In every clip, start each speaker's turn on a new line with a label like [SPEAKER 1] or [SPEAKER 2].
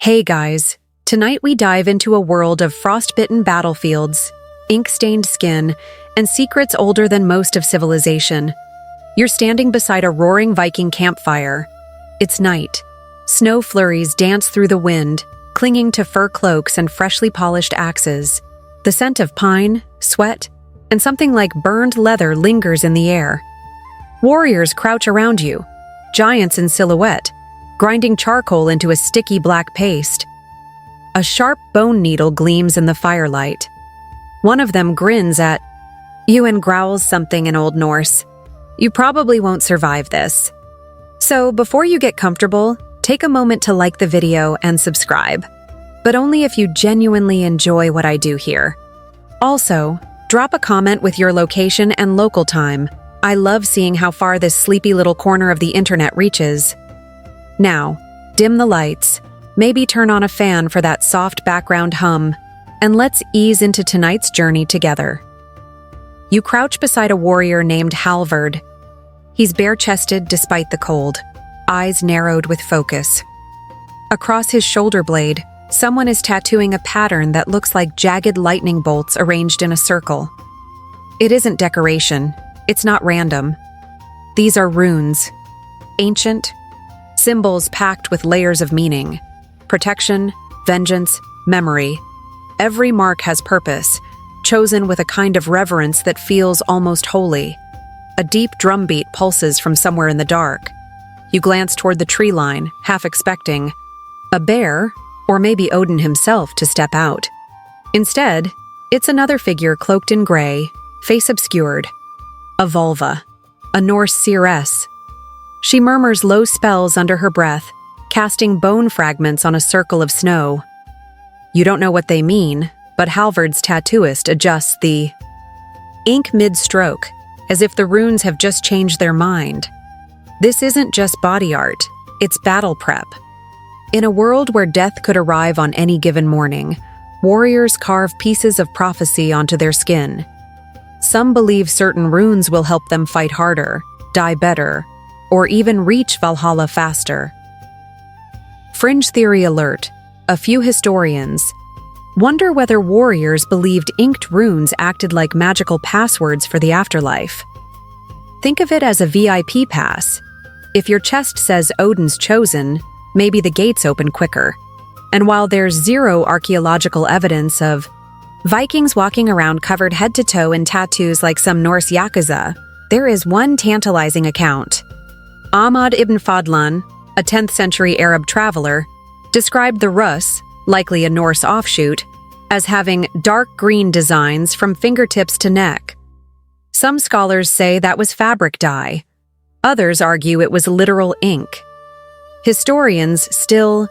[SPEAKER 1] Hey guys, tonight we dive into a world of frostbitten battlefields, ink-stained skin, and secrets older than most of civilization. You're standing beside a roaring Viking campfire. It's night. Snow flurries dance through the wind, clinging to fur cloaks and freshly polished axes. The scent of pine, sweat, and something like burned leather lingers in the air. Warriors crouch around you, giants in silhouette, grinding charcoal into a sticky black paste. A sharp bone needle gleams in the firelight. One of them grins at you and growls something in Old Norse. You probably won't survive this. So before you get comfortable, take a moment to like the video and subscribe, but only if you genuinely enjoy what I do here. Also, drop a comment with your location and local time. I love seeing how far this sleepy little corner of the internet reaches. Now, dim the lights, maybe turn on a fan for that soft background hum, and let's ease into tonight's journey together. You crouch beside a warrior named Halvard. He's bare-chested despite the cold, eyes narrowed with focus. Across his shoulder blade, someone is tattooing a pattern that looks like jagged lightning bolts arranged in a circle. It isn't decoration, it's not random. These are runes, ancient, symbols packed with layers of meaning. Protection, vengeance, memory. Every mark has purpose, chosen with a kind of reverence that feels almost holy. A deep drumbeat pulses from somewhere in the dark. You glance toward the tree line, half expecting a bear, or maybe Odin himself, to step out. Instead, it's another figure cloaked in gray, face obscured. A vulva, a Norse seeress. She murmurs low spells under her breath, casting bone fragments on a circle of snow. You don't know what they mean, but Halvard's tattooist adjusts the ink mid-stroke, as if the runes have just changed their mind. This isn't just body art, it's battle prep. In a world where death could arrive on any given morning, warriors carve pieces of prophecy onto their skin. Some believe certain runes will help them fight harder, die better, or even reach Valhalla faster. Fringe theory alert. A few historians wonder whether warriors believed inked runes acted like magical passwords for the afterlife. Think of it as a VIP pass. If your chest says Odin's chosen, maybe the gates open quicker. And while there's zero archaeological evidence of Vikings walking around covered head to toe in tattoos like some Norse yakuza, there is one tantalizing account. Ahmad ibn Fadlan, a 10th century Arab traveler, described the Rus, likely a Norse offshoot, as having dark green designs from fingertips to neck. Some scholars say that was fabric dye. Others argue it was literal ink. Historians still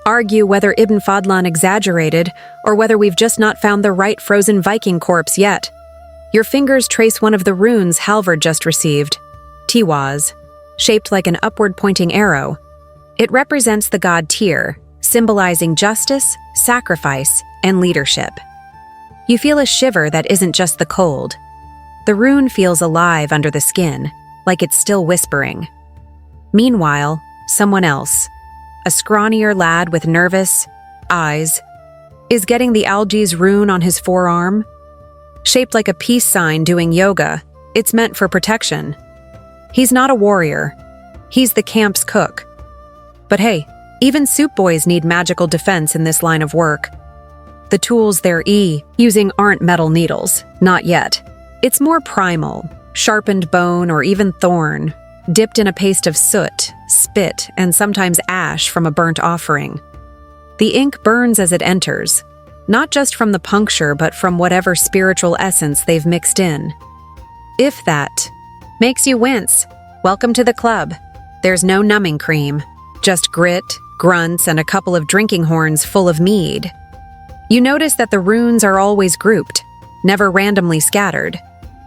[SPEAKER 1] argue whether Ibn Fadlan exaggerated or whether we've just not found the right frozen Viking corpse yet. Your fingers trace one of the runes Halvard just received, Tiwaz, shaped like an upward-pointing arrow. It represents the god Tyr, symbolizing justice, sacrifice, and leadership. You feel a shiver that isn't just the cold. The rune feels alive under the skin, like it's still whispering. Meanwhile, someone else, a scrawnier lad with nervous eyes, is getting the algae's rune on his forearm. Shaped like a peace sign doing yoga, it's meant for protection. He's not a warrior. He's the camp's cook. But hey, even soup boys need magical defense in this line of work. The tools they're using aren't metal needles, not yet. It's more primal, sharpened bone or even thorn, dipped in a paste of soot, spit, and sometimes ash from a burnt offering. The ink burns as it enters, not just from the puncture but from whatever spiritual essence they've mixed in. If that makes you wince, welcome to the club. There's no numbing cream, just grit, grunts, and a couple of drinking horns full of mead. You notice that the runes are always grouped, never randomly scattered.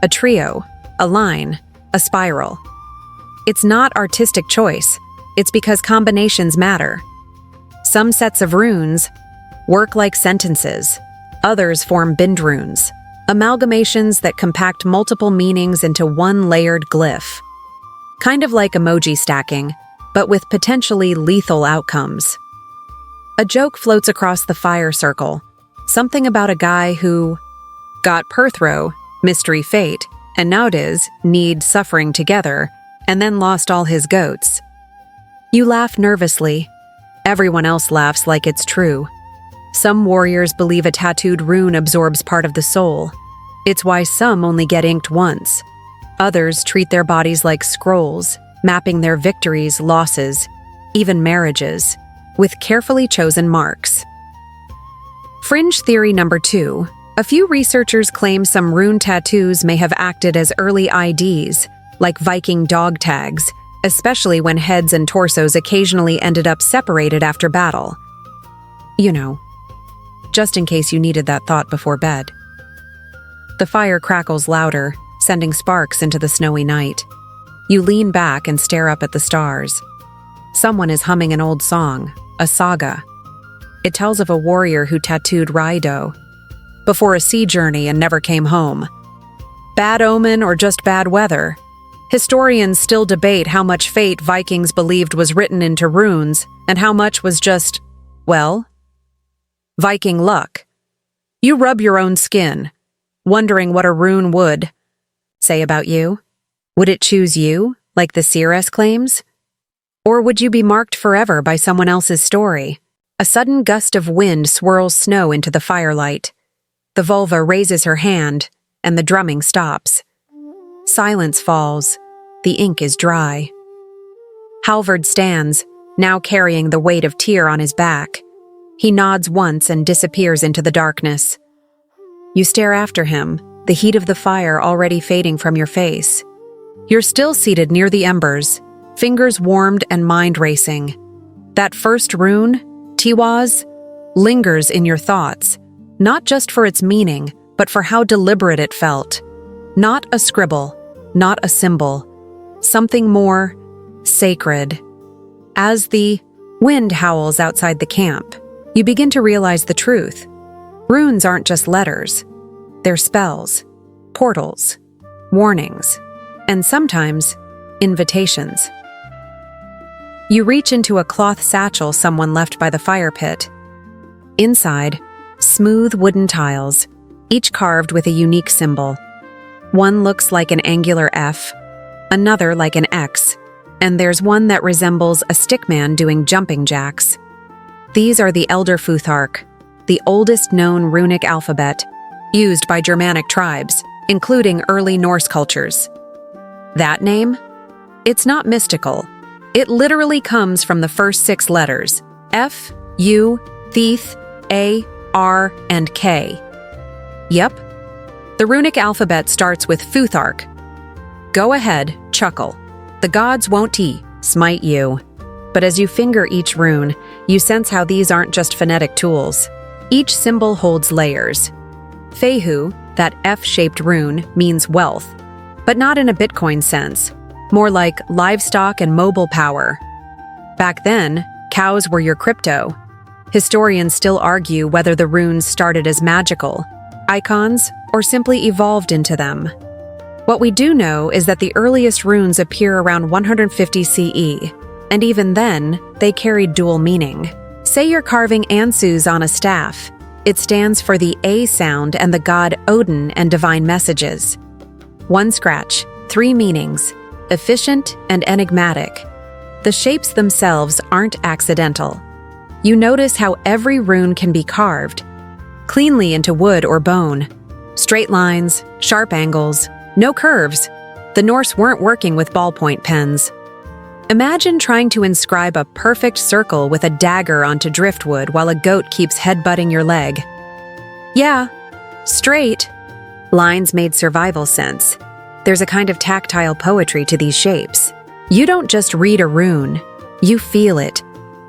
[SPEAKER 1] A trio, a line, a spiral. It's not artistic choice, it's because combinations matter. Some sets of runes work like sentences, others form bind runes, amalgamations that compact multiple meanings into one layered glyph. Kind of like emoji stacking, but with potentially lethal outcomes. A joke floats across the fire circle. Something about a guy who got Perthrow, mystery fate, and nowadays need suffering together, and then lost all his goats. You laugh nervously. Everyone else laughs like it's true. Some warriors believe a tattooed rune absorbs part of the soul. It's why some only get inked once. Others treat their bodies like scrolls, mapping their victories, losses, even marriages, with carefully chosen marks. Fringe theory number 2. A few researchers claim some rune tattoos may have acted as early IDs, like Viking dog tags, especially when heads and torsos occasionally ended up separated after battle. You know, just in case you needed that thought before bed. The fire crackles louder, sending sparks into the snowy night. You lean back and stare up at the stars. Someone is humming an old song, a saga. It tells of a warrior who tattooed Raido before a sea journey and never came home. Bad omen or just bad weather? Historians still debate how much fate Vikings believed was written into runes and how much was just, well, Viking luck. You rub your own skin, wondering what a rune would say about you. Would it choose you, like the seeress claims? Or would you be marked forever by someone else's story? A sudden gust of wind swirls snow into the firelight. The vulva raises her hand, and the drumming stops. Silence falls. The ink is dry. Halvard stands, now carrying the weight of Tyr on his back. He nods once and disappears into the darkness. You stare after him, the heat of the fire already fading from your face. You're still seated near the embers, fingers warmed and mind racing. That first rune, Tiwaz, lingers in your thoughts, not just for its meaning, but for how deliberate it felt. Not a scribble, not a symbol. Something more sacred. As the wind howls outside the camp, you begin to realize the truth. Runes aren't just letters. They're spells, portals, warnings, and sometimes invitations. You reach into a cloth satchel someone left by the fire pit. Inside, smooth wooden tiles, each carved with a unique symbol. One looks like an angular F, another like an X, and there's one that resembles a stickman doing jumping jacks. These are the Elder Futhark, the oldest known runic alphabet, used by Germanic tribes, including early Norse cultures. That name? It's not mystical. It literally comes from the first 6 letters, F, U, Theth, A, R, and K. Yep. The runic alphabet starts with Futhark. Go ahead, chuckle. The gods won't smite you. But as you finger each rune, you sense how these aren't just phonetic tools. Each symbol holds layers. Fehu, that F-shaped rune, means wealth, but not in a Bitcoin sense, more like livestock and mobile power. Back then, cows were your crypto. Historians still argue whether the runes started as magical icons or simply evolved into them. What we do know is that the earliest runes appear around 150 CE, and even then, they carried dual meaning. Say you're carving Ansus on a staff. It stands for the A sound and the god Odin and divine messages. One scratch, 3 meanings, efficient and enigmatic. The shapes themselves aren't accidental. You notice how every rune can be carved, cleanly into wood or bone. Straight lines, sharp angles, no curves. The Norse weren't working with ballpoint pens. Imagine trying to inscribe a perfect circle with a dagger onto driftwood while a goat keeps headbutting your leg. Yeah, straight. Lines made survival sense. There's a kind of tactile poetry to these shapes. You don't just read a rune, you feel it.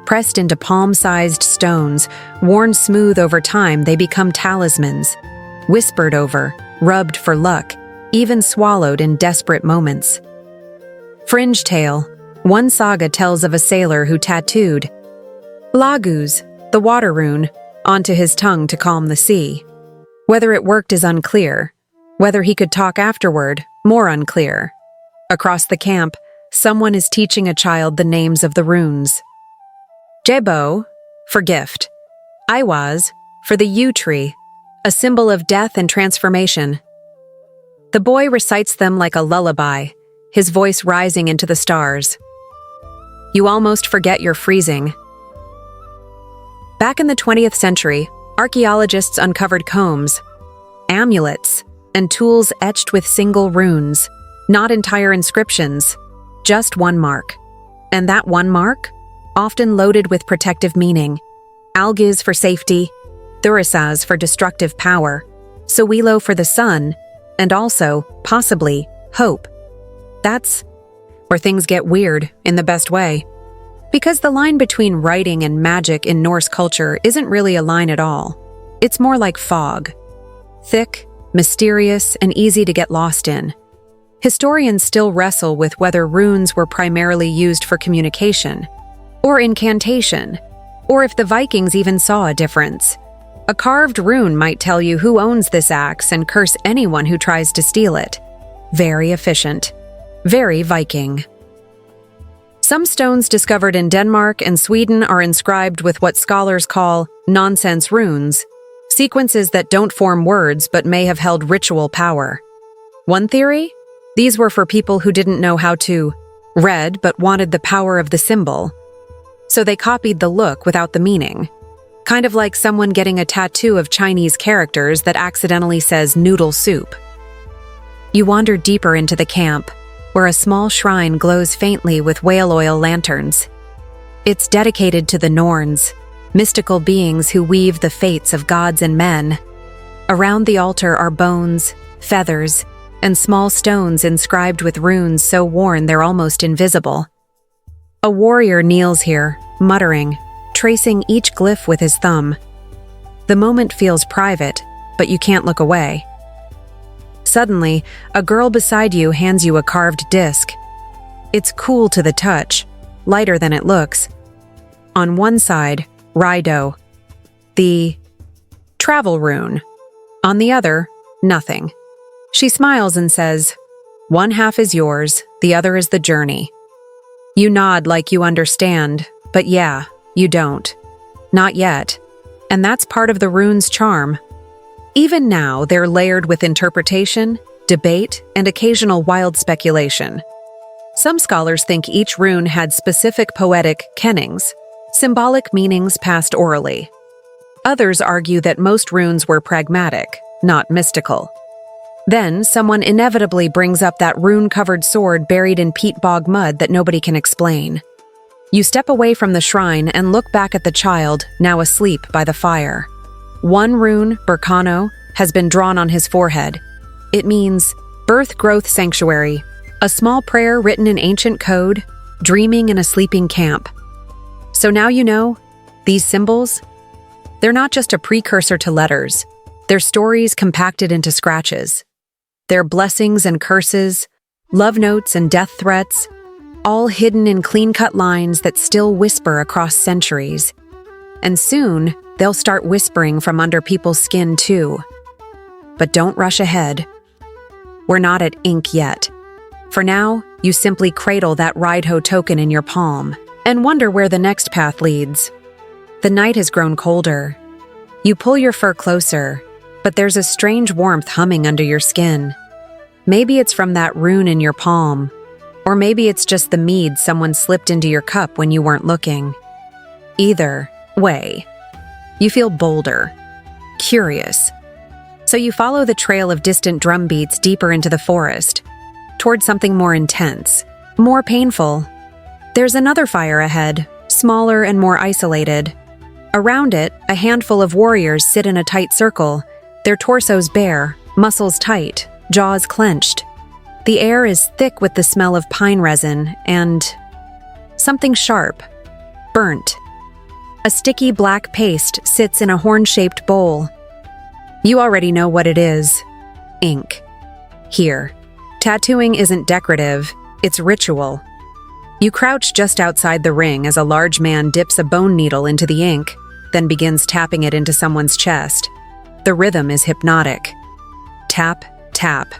[SPEAKER 1] Pressed into palm-sized stones, worn smooth over time, they become talismans. Whispered over, rubbed for luck, even swallowed in desperate moments. Fringe tale. One saga tells of a sailor who tattooed Lagus, the water rune, onto his tongue to calm the sea. Whether it worked is unclear. Whether he could talk afterward, more unclear. Across the camp, someone is teaching a child the names of the runes. Jebo, for gift. Iwas, for the yew tree, a symbol of death and transformation. The boy recites them like a lullaby, his voice rising into the stars. You almost forget you're freezing. Back in the 20th century, archaeologists uncovered combs, amulets, and tools etched with single runes, not entire inscriptions, just one mark. And that one mark, often loaded with protective meaning. Algiz for safety, Thurisaz for destructive power, Sowilo for the sun, and also, possibly, hope. That's where things get weird in the best way. Because the line between writing and magic in Norse culture isn't really a line at all. It's more like fog. Thick, mysterious, and easy to get lost in. Historians still wrestle with whether runes were primarily used for communication, or incantation, or if the Vikings even saw a difference. A carved rune might tell you who owns this axe and curse anyone who tries to steal it. Very efficient. Very Viking. Some stones discovered in Denmark and Sweden are inscribed with what scholars call nonsense runes, sequences that don't form words but may have held ritual power. One theory? These were for people who didn't know how to read but wanted the power of the symbol. So they copied the look without the meaning. Kind of like someone getting a tattoo of Chinese characters that accidentally says noodle soup. You wander deeper into the camp, where a small shrine glows faintly with whale oil lanterns. It's dedicated to the Norns, mystical beings who weave the fates of gods and men. Around the altar are bones, feathers, and small stones inscribed with runes so worn they're almost invisible. A warrior kneels here, muttering, tracing each glyph with his thumb. The moment feels private, but you can't look away. Suddenly, a girl beside you hands you a carved disc. It's cool to the touch, lighter than it looks. On one side, Raido, the travel rune. On the other, nothing. She smiles and says, "One half is yours, the other is the journey." You nod like you understand, but yeah, you don't. Not yet. And that's part of the rune's charm. Even now, they're layered with interpretation, debate, and occasional wild speculation. Some scholars think each rune had specific poetic kennings, symbolic meanings passed orally. Others argue that most runes were pragmatic, not mystical. Then, someone inevitably brings up that rune-covered sword buried in peat bog mud that nobody can explain. You step away from the shrine and look back at the child, now asleep by the fire. One rune, Berkano, has been drawn on his forehead. It means birth growth sanctuary, a small prayer written in ancient code, dreaming in a sleeping camp. So now you know, these symbols, they're not just a precursor to letters. They're stories compacted into scratches. They're blessings and curses, love notes and death threats, all hidden in clean-cut lines that still whisper across centuries. And soon, they'll start whispering from under people's skin too. But don't rush ahead. We're not at ink yet. For now, you simply cradle that Raido token in your palm and wonder where the next path leads. The night has grown colder. You pull your fur closer, but there's a strange warmth humming under your skin. Maybe it's from that rune in your palm, or maybe it's just the mead someone slipped into your cup when you weren't looking. Either way, you feel bolder, curious. So you follow the trail of distant drum beats deeper into the forest, towards something more intense, more painful. There's another fire ahead, smaller and more isolated. Around it, a handful of warriors sit in a tight circle, their torsos bare, muscles tight, jaws clenched. The air is thick with the smell of pine resin and something sharp, burnt. A sticky black paste sits in a horn-shaped bowl. You already know what it is. Ink. Here. Tattooing isn't decorative, it's ritual. You crouch just outside the ring as a large man dips a bone needle into the ink, then begins tapping it into someone's chest. The rhythm is hypnotic. Tap, tap.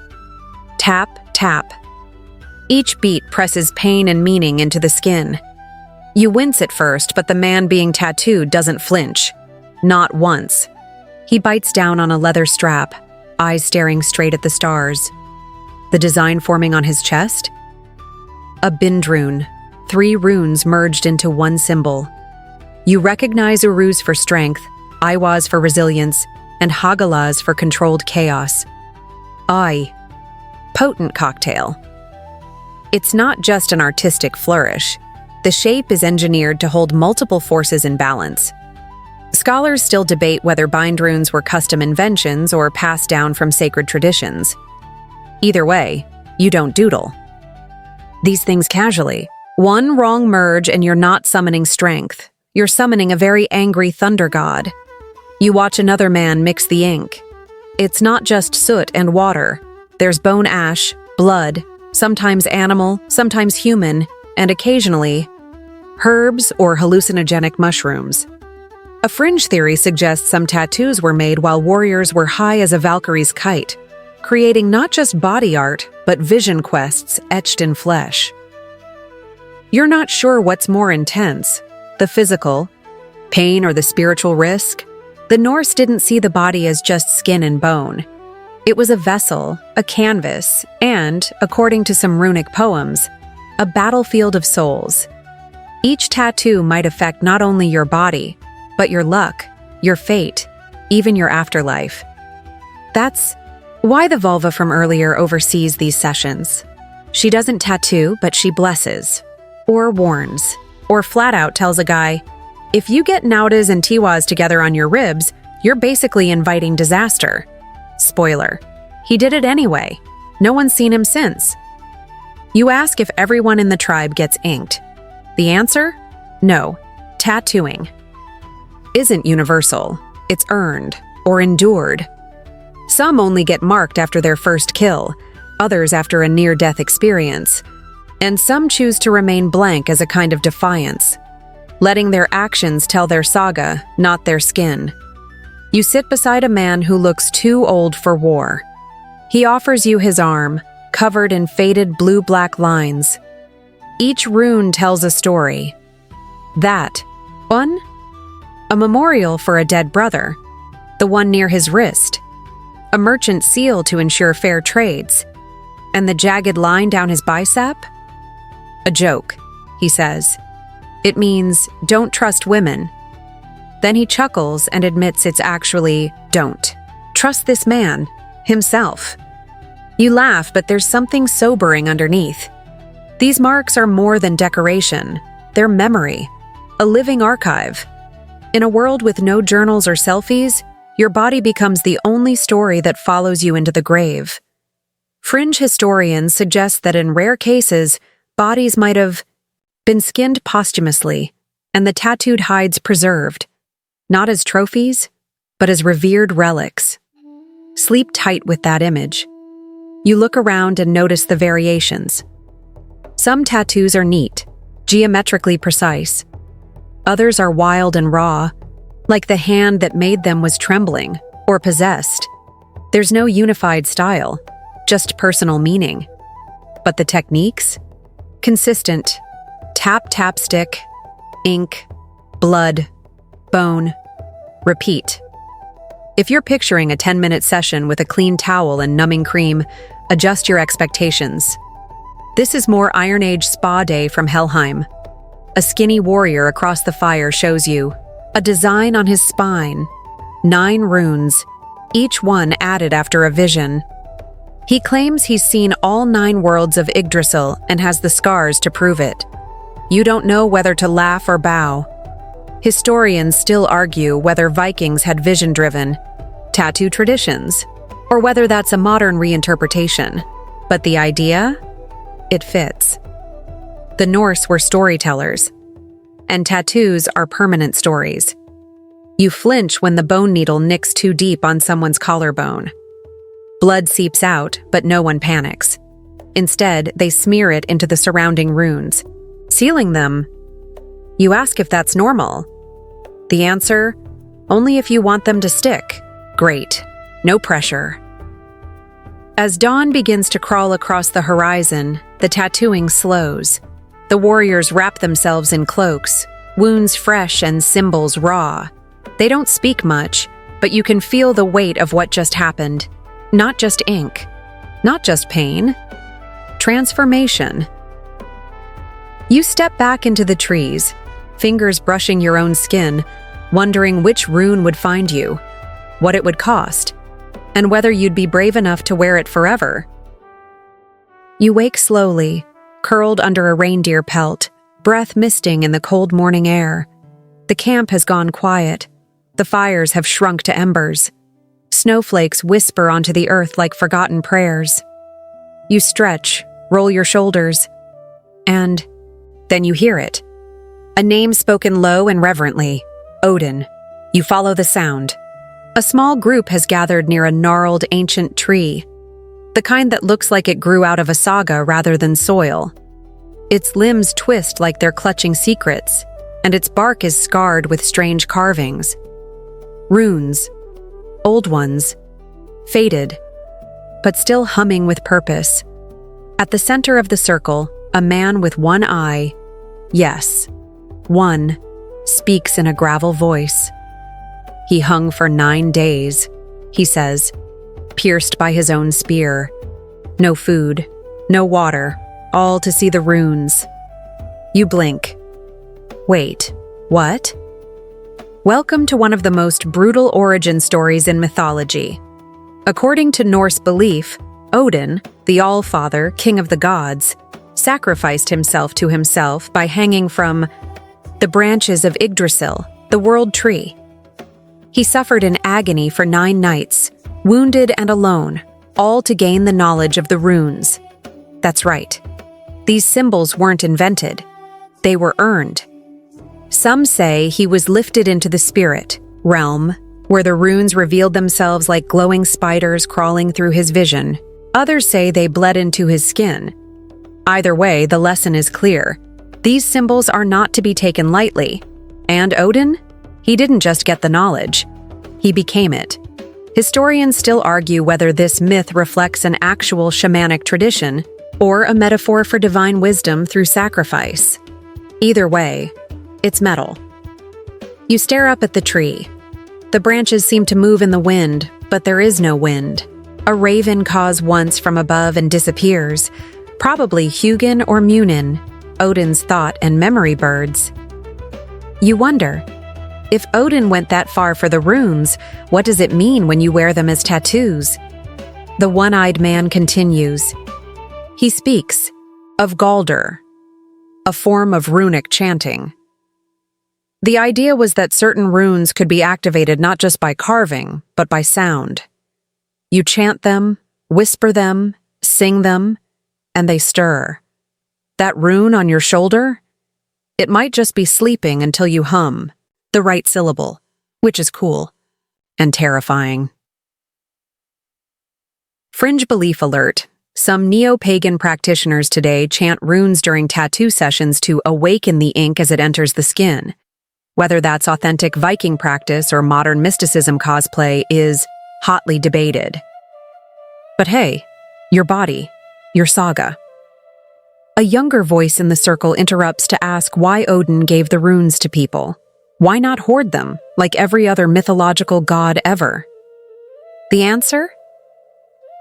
[SPEAKER 1] Tap, tap. Each beat presses pain and meaning into the skin. You wince at first, but the man being tattooed doesn't flinch. Not once. He bites down on a leather strap, eyes staring straight at the stars. The design forming on his chest? A binh rune, 3 runes merged into one symbol. You recognize urus for strength, iwas for resilience, and hagalas for controlled chaos. Potent cocktail. It's not just an artistic flourish. The shape is engineered to hold multiple forces in balance. Scholars still debate whether bind runes were custom inventions or passed down from sacred traditions. Either way, you don't doodle these things casually. One wrong merge and you're not summoning strength. You're summoning a very angry thunder god. You watch another man mix the ink. It's not just soot and water. There's bone ash, blood, sometimes animal, sometimes human, and occasionally herbs or hallucinogenic mushrooms. A fringe theory suggests some tattoos were made while warriors were high as a Valkyrie's kite, creating not just body art, but vision quests etched in flesh. You're not sure what's more intense, the physical, pain, or the spiritual risk. The Norse didn't see the body as just skin and bone. It was a vessel, a canvas, and, according to some runic poems, a battlefield of souls. Each tattoo might affect not only your body, but your luck, your fate, even your afterlife. That's why the vulva from earlier oversees these sessions. She doesn't tattoo, but she blesses, or warns, or flat out tells a guy, if you get nautas and tiwas together on your ribs, you're basically inviting disaster. Spoiler, he did it anyway. No one's seen him since. You ask if everyone in the tribe gets inked. The answer? No. Tattooing isn't universal. It's earned or endured. Some only get marked after their first kill, others after a near-death experience, and some choose to remain blank as a kind of defiance, letting their actions tell their saga, not their skin. You sit beside a man who looks too old for war. He offers you his arm, covered in faded blue-black lines. Each rune tells a story. That one? A memorial for a dead brother. The one near his wrist. A merchant seal to ensure fair trades. And the jagged line down his bicep? A joke, he says. It means, don't trust women. Then he chuckles and admits it's actually, don't. Trust this man, himself. You laugh, but there's something sobering underneath. These marks are more than decoration. They're memory, a living archive. In a world with no journals or selfies, your body becomes the only story that follows you into the grave. Fringe historians suggest that in rare cases, bodies might have been skinned posthumously, and the tattooed hides preserved, not as trophies, but as revered relics. Sleep tight with that image. You look around and notice the variations. Some tattoos are neat, geometrically precise. Others are wild and raw, like the hand that made them was trembling or possessed. There's no unified style, just personal meaning. But the techniques? Consistent. Tap, tap, stick, ink, blood, bone, repeat. If you're picturing a 10-minute session with a clean towel and numbing cream, adjust your expectations. This is more Iron Age spa day from Helheim. A skinny warrior across the fire shows you a design on his spine, 9 runes, each one added after a vision. He claims he's seen all 9 worlds of Yggdrasil and has the scars to prove it. You don't know whether to laugh or bow. Historians still argue whether Vikings had vision-driven tattoo traditions, or whether that's a modern reinterpretation. But the idea? It fits. The Norse were storytellers, and tattoos are permanent stories. You flinch when the bone needle nicks too deep on someone's collarbone. Blood seeps out, but no one panics. Instead, they smear it into the surrounding runes, sealing them. You ask if that's normal. The answer? Only if you want them to stick. Great. No pressure. As dawn begins to crawl across the horizon, the tattooing slows. The warriors wrap themselves in cloaks, wounds fresh and symbols raw. They don't speak much, but you can feel the weight of what just happened. Not just ink, not just pain. Transformation. You step back into the trees, fingers brushing your own skin, wondering which rune would find you, what it would cost, and whether you'd be brave enough to wear it forever. You wake slowly, curled under a reindeer pelt, breath misting in the cold morning air. The camp has gone quiet. The fires have shrunk to embers. Snowflakes whisper onto the earth like forgotten prayers. You stretch, roll your shoulders, and then you hear it. A name spoken low and reverently. Odin. You follow the sound. A small group has gathered near a gnarled ancient tree, the kind that looks like it grew out of a saga rather than soil. Its limbs twist like they're clutching secrets, and its bark is scarred with strange carvings. Runes. Old ones. Faded, but still humming with purpose. At the center of the circle, a man with one eye, yes, one, speaks in a gravel voice. He hung for 9 days, he says, pierced by his own spear. No food, no water, all to see the runes. You blink. Wait, what? Welcome to one of the most brutal origin stories in mythology. According to Norse belief, Odin, the All-Father, king of the gods, sacrificed himself to himself by hanging from the branches of Yggdrasil, the world tree. He suffered in agony for 9 nights, wounded and alone, all to gain the knowledge of the runes. That's right. These symbols weren't invented. They were earned. Some say he was lifted into the spirit realm, where the runes revealed themselves like glowing spiders crawling through his vision. Others say they bled into his skin. Either way, the lesson is clear. These symbols are not to be taken lightly. And Odin? He didn't just get the knowledge. He became it. Historians still argue whether this myth reflects an actual shamanic tradition or a metaphor for divine wisdom through sacrifice. Either way, it's metal. You stare up at the tree. The branches seem to move in the wind, but there is no wind. A raven caws once from above and disappears, probably Hugin or Munin, Odin's thought and memory birds. You wonder, if Odin went that far for the runes, what does it mean when you wear them as tattoos? The one-eyed man continues. He speaks of Galder, a form of runic chanting. The idea was that certain runes could be activated not just by carving, but by sound. You chant them, whisper them, sing them, and they stir. That rune on your shoulder? It might just be sleeping until you hum the right syllable, which is cool and terrifying. Fringe belief alert. Some neo-pagan practitioners today chant runes during tattoo sessions to awaken the ink as it enters the skin. Whether that's authentic Viking practice or modern mysticism cosplay is hotly debated. But hey, your body, your saga. A younger voice in the circle interrupts to ask why Odin gave the runes to people. Why not hoard them, like every other mythological god ever? The answer?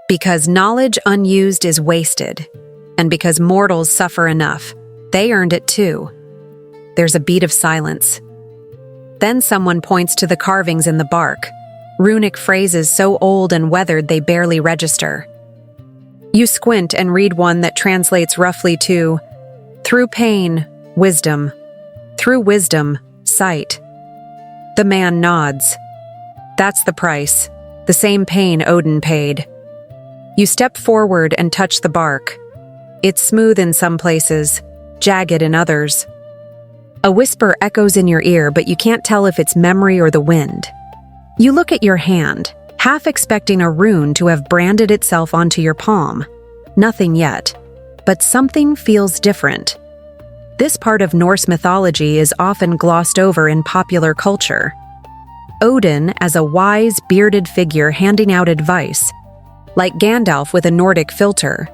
[SPEAKER 1] Because knowledge unused is wasted, and because mortals suffer enough. They earned it too. There's a beat of silence. Then someone points to the carvings in the bark, runic phrases so old and weathered they barely register. You squint and read one that translates roughly to, through pain, wisdom. Through wisdom, sight. The man nods. That's the price, the same pain Odin paid. You step forward and touch the bark. It's smooth in some places, jagged in others. A whisper echoes in your ear, but you can't tell if it's memory or the wind. You look at your hand, half expecting a rune to have branded itself onto your palm. Nothing yet, but something feels different. This part of Norse mythology is often glossed over in popular culture. Odin as a wise, bearded figure handing out advice, like Gandalf with a Nordic filter.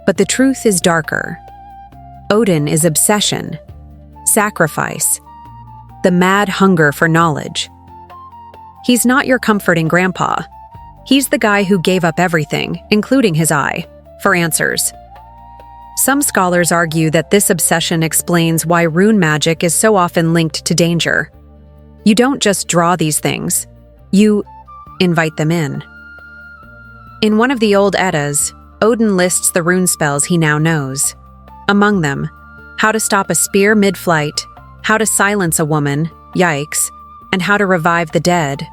[SPEAKER 1] But the truth is darker. Odin is obsession, sacrifice, the mad hunger for knowledge. He's not your comforting grandpa. He's the guy who gave up everything, including his eye, for answers. Some scholars argue that this obsession explains why rune magic is so often linked to danger. You don't just draw these things, you invite them in. In one of the old Eddas, Odin lists the rune spells he now knows. Among them, how to stop a spear mid-flight, how to silence a woman, yikes, and how to revive the dead.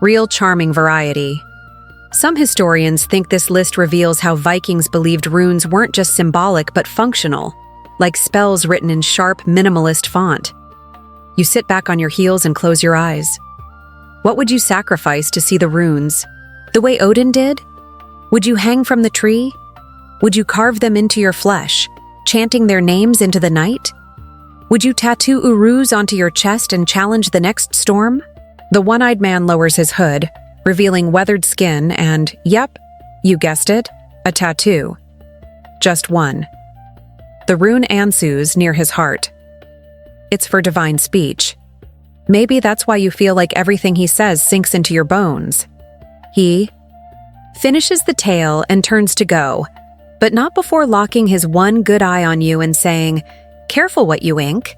[SPEAKER 1] Real charming variety. Some historians think this list reveals how Vikings believed runes weren't just symbolic but functional, like spells written in sharp, minimalist font. You sit back on your heels and close your eyes. What would you sacrifice to see the runes? The way Odin did? Would you hang from the tree? Would you carve them into your flesh, chanting their names into the night? Would you tattoo urus onto your chest and challenge the next storm? The one-eyed man lowers his hood, revealing weathered skin and, yep, you guessed it, a tattoo. Just one. The rune Ansu's near his heart. It's for divine speech. Maybe that's why you feel like everything he says sinks into your bones. He finishes the tale and turns to go, but not before locking his one good eye on you and saying, "Careful what you ink."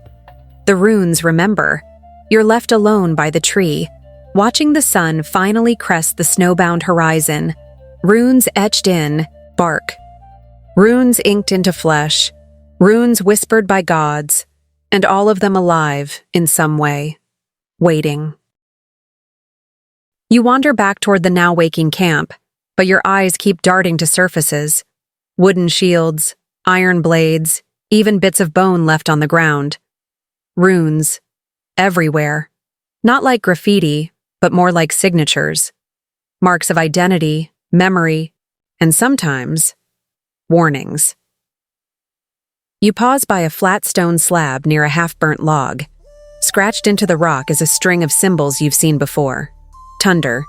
[SPEAKER 1] The runes remember. You're left alone by the tree, watching the sun finally crest the snowbound horizon. Runes etched in, bark. Runes inked into flesh. Runes whispered by gods, and all of them alive in some way, waiting. You wander back toward the now waking camp, but your eyes keep darting to surfaces. Wooden shields, iron blades, even bits of bone left on the ground. Runes. Everywhere. Not like graffiti, but more like signatures. Marks of identity, memory, and sometimes, warnings. You pause by a flat stone slab near a half-burnt log. Scratched into the rock is a string of symbols you've seen before. Tunder.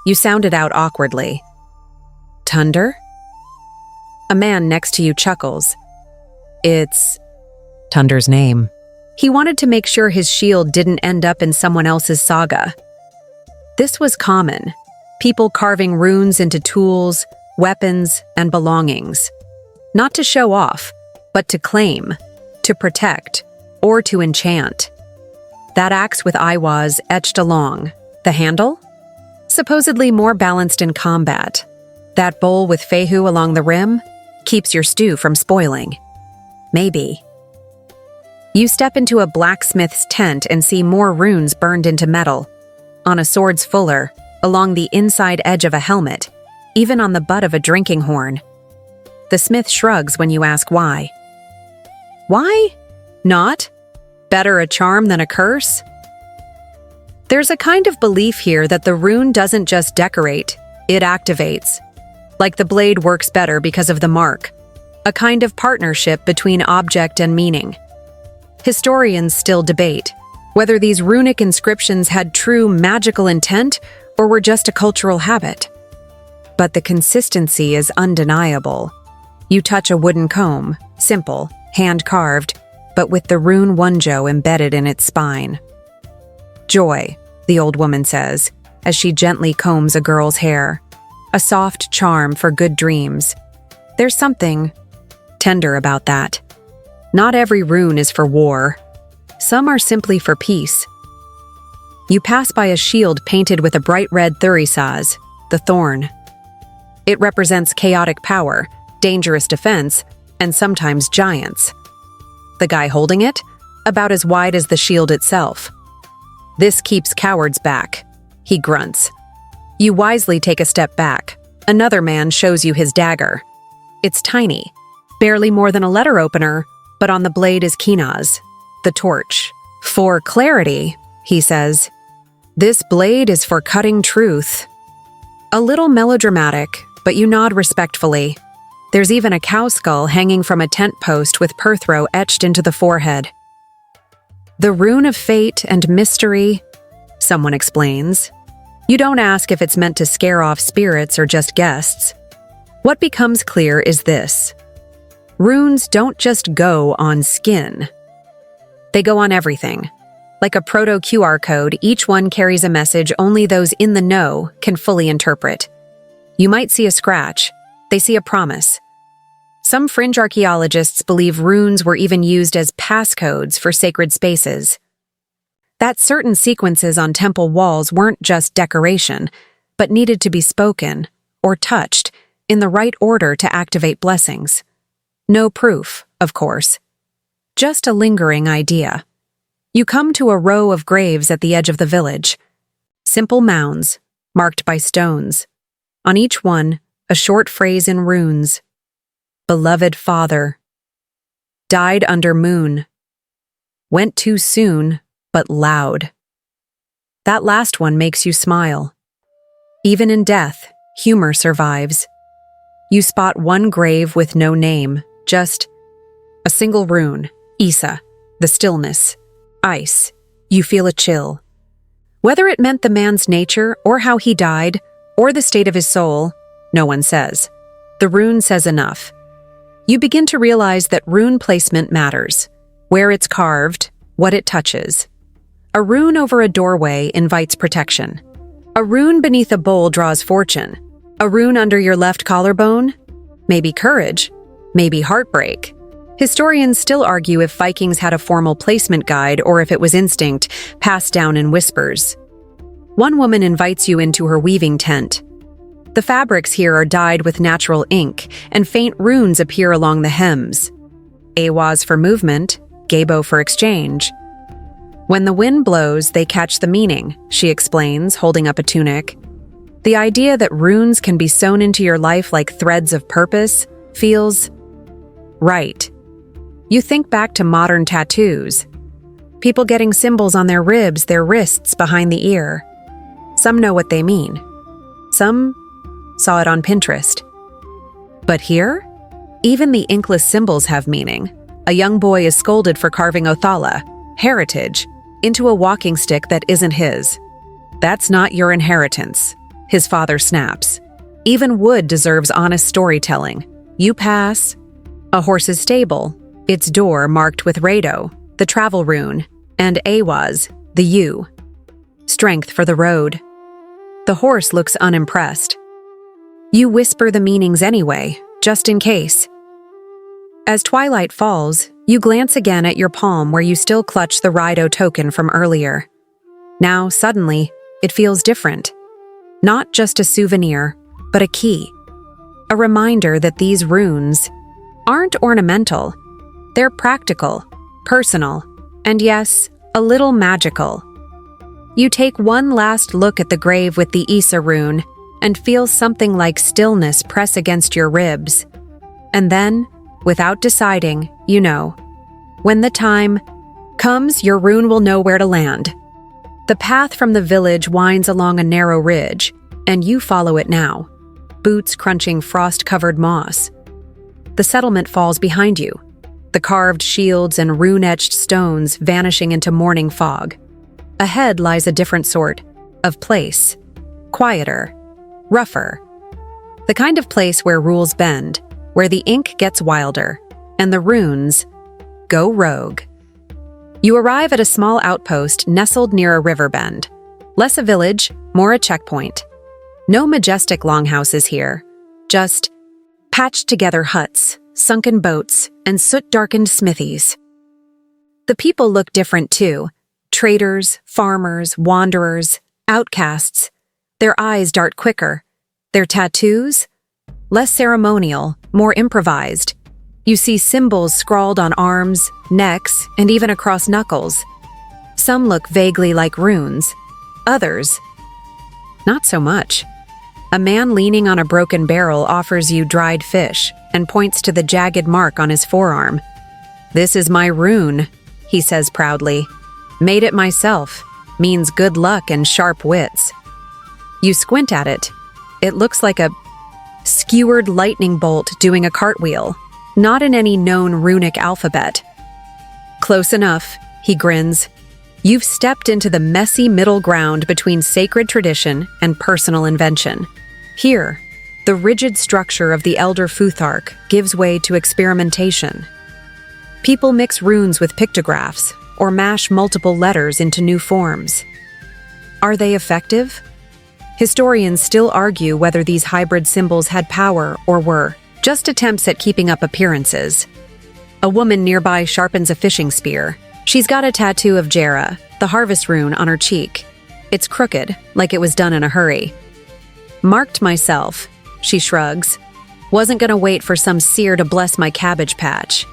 [SPEAKER 1] You sound it out awkwardly. Tunder? A man next to you chuckles. It's Tunder's name. He wanted to make sure his shield didn't end up in someone else's saga. This was common. People carving runes into tools, weapons, and belongings. Not to show off, but to claim, to protect, or to enchant. That axe with Iwas etched along. The handle? Supposedly more balanced in combat. That bowl with Fehu along the rim? Keeps your stew from spoiling. Maybe. You step into a blacksmith's tent and see more runes burned into metal. On a sword's fuller, along the inside edge of a helmet, even on the butt of a drinking horn. The smith shrugs when you ask why. Why? Not? Better a charm than a curse? There's a kind of belief here that the rune doesn't just decorate, it activates. Like the blade works better because of the mark. A kind of partnership between object and meaning. Historians still debate whether these runic inscriptions had true magical intent or were just a cultural habit. But the consistency is undeniable. You touch a wooden comb, simple, hand-carved, but with the rune Wonjo embedded in its spine. Joy, the old woman says, as she gently combs a girl's hair. A soft charm for good dreams. There's something tender about that. Not every rune is for war. Some are simply for peace. You pass by a shield painted with a bright red thurisaz, the thorn. It represents chaotic power, dangerous defense, and sometimes giants. The guy holding it? About as wide as the shield itself. This keeps cowards back, he grunts. You wisely take a step back. Another man shows you his dagger. It's tiny, barely more than a letter opener, but on the blade is Kinaz, the torch. For clarity, he says, this blade is for cutting truth. A little melodramatic, but you nod respectfully. There's even a cow skull hanging from a tent post with Perthrow etched into the forehead. The rune of fate and mystery, someone explains. You don't ask if it's meant to scare off spirits or just guests. What becomes clear is this. Runes don't just go on skin. They go on everything. Like a proto-QR code, each one carries a message only those in the know can fully interpret. You might see a scratch. They see a promise. Some fringe archaeologists believe runes were even used as passcodes for sacred spaces. That certain sequences on temple walls weren't just decoration, but needed to be spoken, or touched, in the right order to activate blessings. No proof, of course. Just a lingering idea. You come to a row of graves at the edge of the village. Simple mounds, marked by stones. On each one, a short phrase in runes. Beloved father. Died under moon. Went too soon, but loud. That last one makes you smile. Even in death, humor survives. You spot one grave with no name, just a single rune, Isa, the stillness, ice. You feel a chill. Whether it meant the man's nature or how he died, or the state of his soul, no one says. The rune says enough. You begin to realize that rune placement matters. Where it's carved, what it touches. A rune over a doorway invites protection. A rune beneath a bowl draws fortune. A rune under your left collarbone? Maybe courage. Maybe heartbreak. Historians still argue if Vikings had a formal placement guide or if it was instinct, passed down in whispers. One woman invites you into her weaving tent. The fabrics here are dyed with natural ink, and faint runes appear along the hems. Awaz for movement, Gabo for exchange. When the wind blows, they catch the meaning, she explains, holding up a tunic. The idea that runes can be sewn into your life like threads of purpose feels right. You think back to modern tattoos. People getting symbols on their ribs, their wrists, behind the ear. Some know what they mean. Some saw it on Pinterest. But here, even the inkless symbols have meaning. A young boy is scolded for carving Othala, heritage, into a walking stick that isn't his. That's not your inheritance, his father snaps. Even wood deserves honest storytelling. You pass a horse's stable, its door marked with Rado, the travel rune, and Awaz, the U. Strength for the road. The horse looks unimpressed. You whisper the meanings anyway, just in case. As twilight falls, you glance again at your palm where you still clutch the Rido token from earlier. Now, suddenly, it feels different. Not just a souvenir, but a key. A reminder that these runes aren't ornamental. They're practical, personal, and yes, a little magical. You take one last look at the grave with the Isa rune and feel something like stillness press against your ribs. And then, without deciding, you know, when the time comes, your rune will know where to land. The path from the village winds along a narrow ridge, and you follow it now, boots crunching frost-covered moss. The settlement falls behind you, the carved shields and rune-etched stones vanishing into morning fog. Ahead lies a different sort of place, quieter, rougher. The kind of place where rules bend, where the ink gets wilder, and the runes go rogue. You arrive at a small outpost nestled near a river bend. Less a village, more a checkpoint. No majestic longhouses here, just patched-together huts, sunken boats, and soot-darkened smithies. The people look different too. Traders, farmers, wanderers, outcasts. Their eyes dart quicker. Their tattoos? Less ceremonial, more improvised. You see symbols scrawled on arms, necks, and even across knuckles. Some look vaguely like runes. Others, not so much. A man leaning on a broken barrel offers you dried fish and points to the jagged mark on his forearm. "This is my rune," he says proudly. "Made it myself. Means good luck and sharp wits." You squint at it. It looks like a skewered lightning bolt doing a cartwheel, not in any known runic alphabet. "Close enough," he grins. "You've stepped into the messy middle ground between sacred tradition and personal invention. Here, The rigid structure of the elder Futhark gives way to experimentation. People mix runes with pictographs or mash multiple letters into new forms. Are they effective? Historians still argue whether these hybrid symbols had power or were just attempts at keeping up appearances. A woman nearby sharpens a fishing spear. She's got a tattoo of Jera, the harvest rune, on her cheek. It's crooked, like it was done in a hurry. Marked myself, she shrugs. Wasn't gonna wait for some seer to bless my cabbage patch.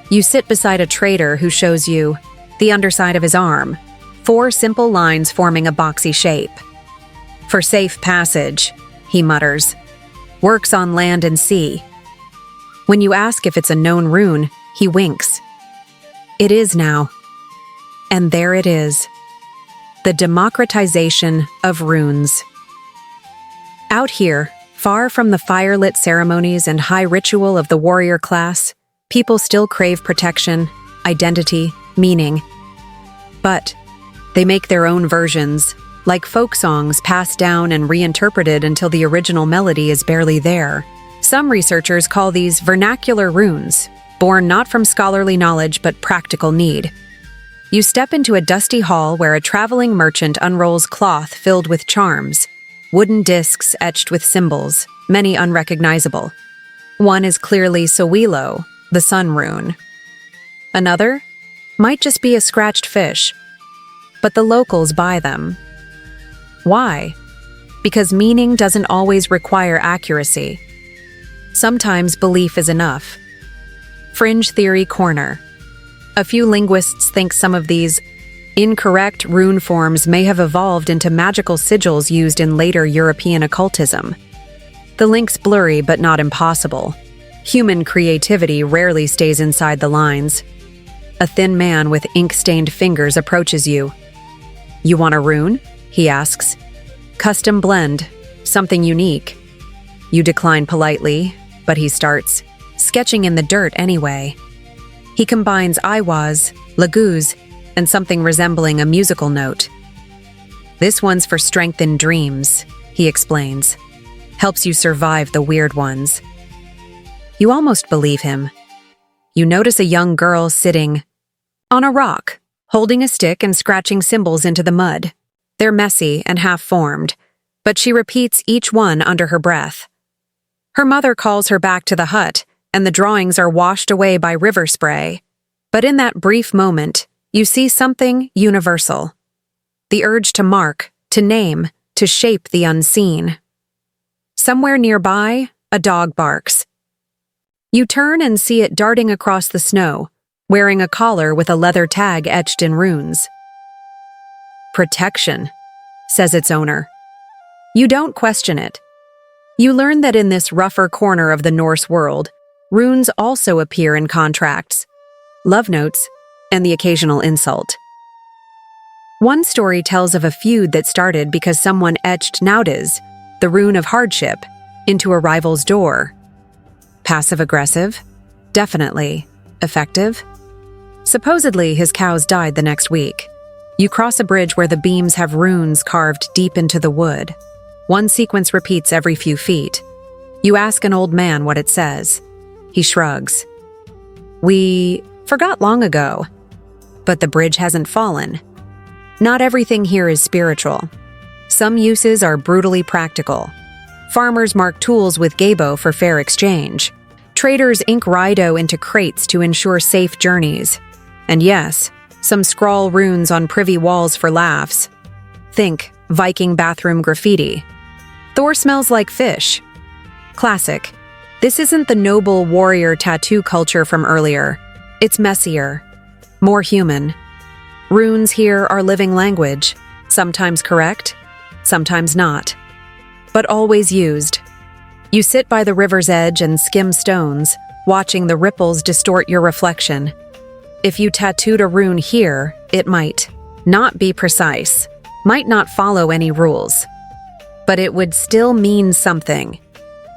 [SPEAKER 1] You sit beside a trader who shows you the underside of his arm, 4 simple lines forming a boxy shape. For safe passage, he mutters. Works on land and sea. When you ask if it's a known rune, he winks. It is now. And there it is. The democratization of runes. Out here, far from the fire-lit ceremonies and high ritual of the warrior class, people still crave protection, identity, meaning. But they make their own versions, like folk songs passed down and reinterpreted until the original melody is barely there. Some researchers call these vernacular runes, born not from scholarly knowledge but practical need. You step into a dusty hall where a traveling merchant unrolls cloth filled with charms, wooden discs etched with symbols, many unrecognizable. One is clearly Sowilo, the sun rune. Another might just be a scratched fish, but the locals buy them. Why? Because meaning doesn't always require accuracy. Sometimes belief is enough. Fringe Theory Corner. A few linguists think some of these incorrect rune forms may have evolved into magical sigils used in later European occultism. The link's blurry but not impossible. Human creativity rarely stays inside the lines. A thin man with ink-stained fingers approaches you. You want a rune? He asks. Custom blend, something unique. You decline politely, but he starts, sketching in the dirt anyway. He combines Iwas, Laguz, and something resembling a musical note. This one's for strength in dreams, he explains. Helps you survive the weird ones. You almost believe him. You notice a young girl sitting on a rock, holding a stick and scratching symbols into the mud. They're messy and half-formed, but she repeats each one under her breath. Her mother calls her back to the hut, and the drawings are washed away by river spray. But in that brief moment, you see something universal. The urge to mark, to name, to shape the unseen. Somewhere nearby, a dog barks. You turn and see it darting across the snow, wearing a collar with a leather tag etched in runes. Protection, says its owner. You don't question it. You learn that in this rougher corner of the Norse world, runes also appear in contracts, love notes, and the occasional insult. One story tells of a feud that started because someone etched Naudes, the rune of hardship, into a rival's door. Passive-aggressive? Definitely. Effective? Supposedly, his cows died the next week. You cross a bridge where the beams have runes carved deep into the wood. One sequence repeats every few feet. You ask an old man what it says. He shrugs. We forgot long ago. But the bridge hasn't fallen. Not everything here is spiritual. Some uses are brutally practical. Farmers mark tools with gabo for fair exchange. Traders ink rhydo into crates to ensure safe journeys. And yes, some scrawl runes on privy walls for laughs. Think Viking bathroom graffiti. Thor smells like fish. Classic. This isn't the noble warrior tattoo culture from earlier. It's messier, more human. Runes here are living language, sometimes correct, sometimes not, but always used. You sit by the river's edge and skim stones, watching the ripples distort your reflection. If you tattooed a rune here, it might not be precise, might not follow any rules, but it would still mean something.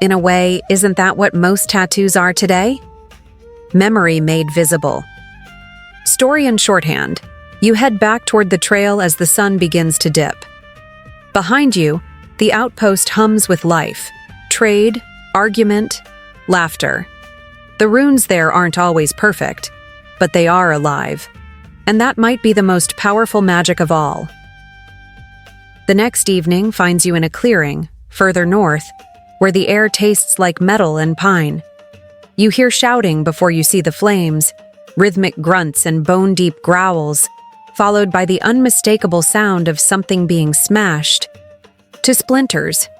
[SPEAKER 1] In a way, isn't that what most tattoos are today? Memory made visible. Story in shorthand. You head back toward the trail as the sun begins to dip. Behind you, the outpost hums with life. trade, argument, laughter. The runes there aren't always perfect, but they are alive. And that might be the most powerful magic of all. The next evening finds you in a clearing, further north, where the air tastes like metal and pine. You hear shouting before you see the flames, rhythmic grunts and bone-deep growls, followed by the unmistakable sound of something being smashed to splinters.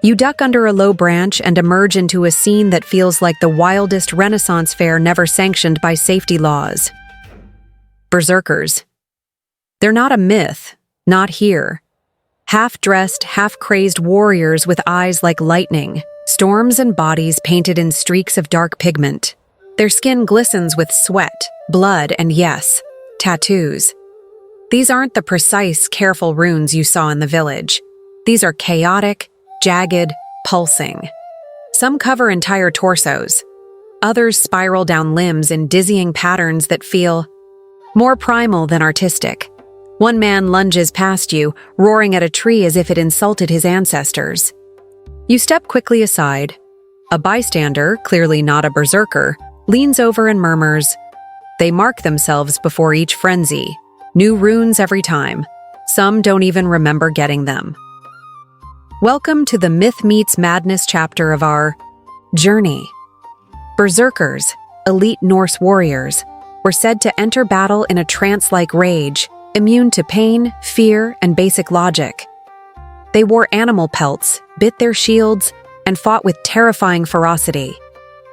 [SPEAKER 1] You duck under a low branch and emerge into a scene that feels like the wildest Renaissance fair never sanctioned by safety laws. Berserkers. They're not a myth, not here. Half-dressed, half-crazed warriors with eyes like lightning, storms and bodies painted in streaks of dark pigment. Their skin glistens with sweat, blood, and yes, tattoos. These aren't the precise, careful runes you saw in the village. These are chaotic, jagged, pulsing. Some cover entire torsos. Others spiral down limbs in dizzying patterns that feel more primal than artistic. One man lunges past you, roaring at a tree as if it insulted his ancestors. You step quickly aside. A bystander, clearly not a berserker, leans over and murmurs. They mark themselves before each frenzy. New runes every time. Some don't even remember getting them. Welcome to the Myth Meets Madness chapter of our journey. Berserkers, elite Norse warriors, were said to enter battle in a trance-like rage, immune to pain, fear, and basic logic. They wore animal pelts, bit their shields, and fought with terrifying ferocity.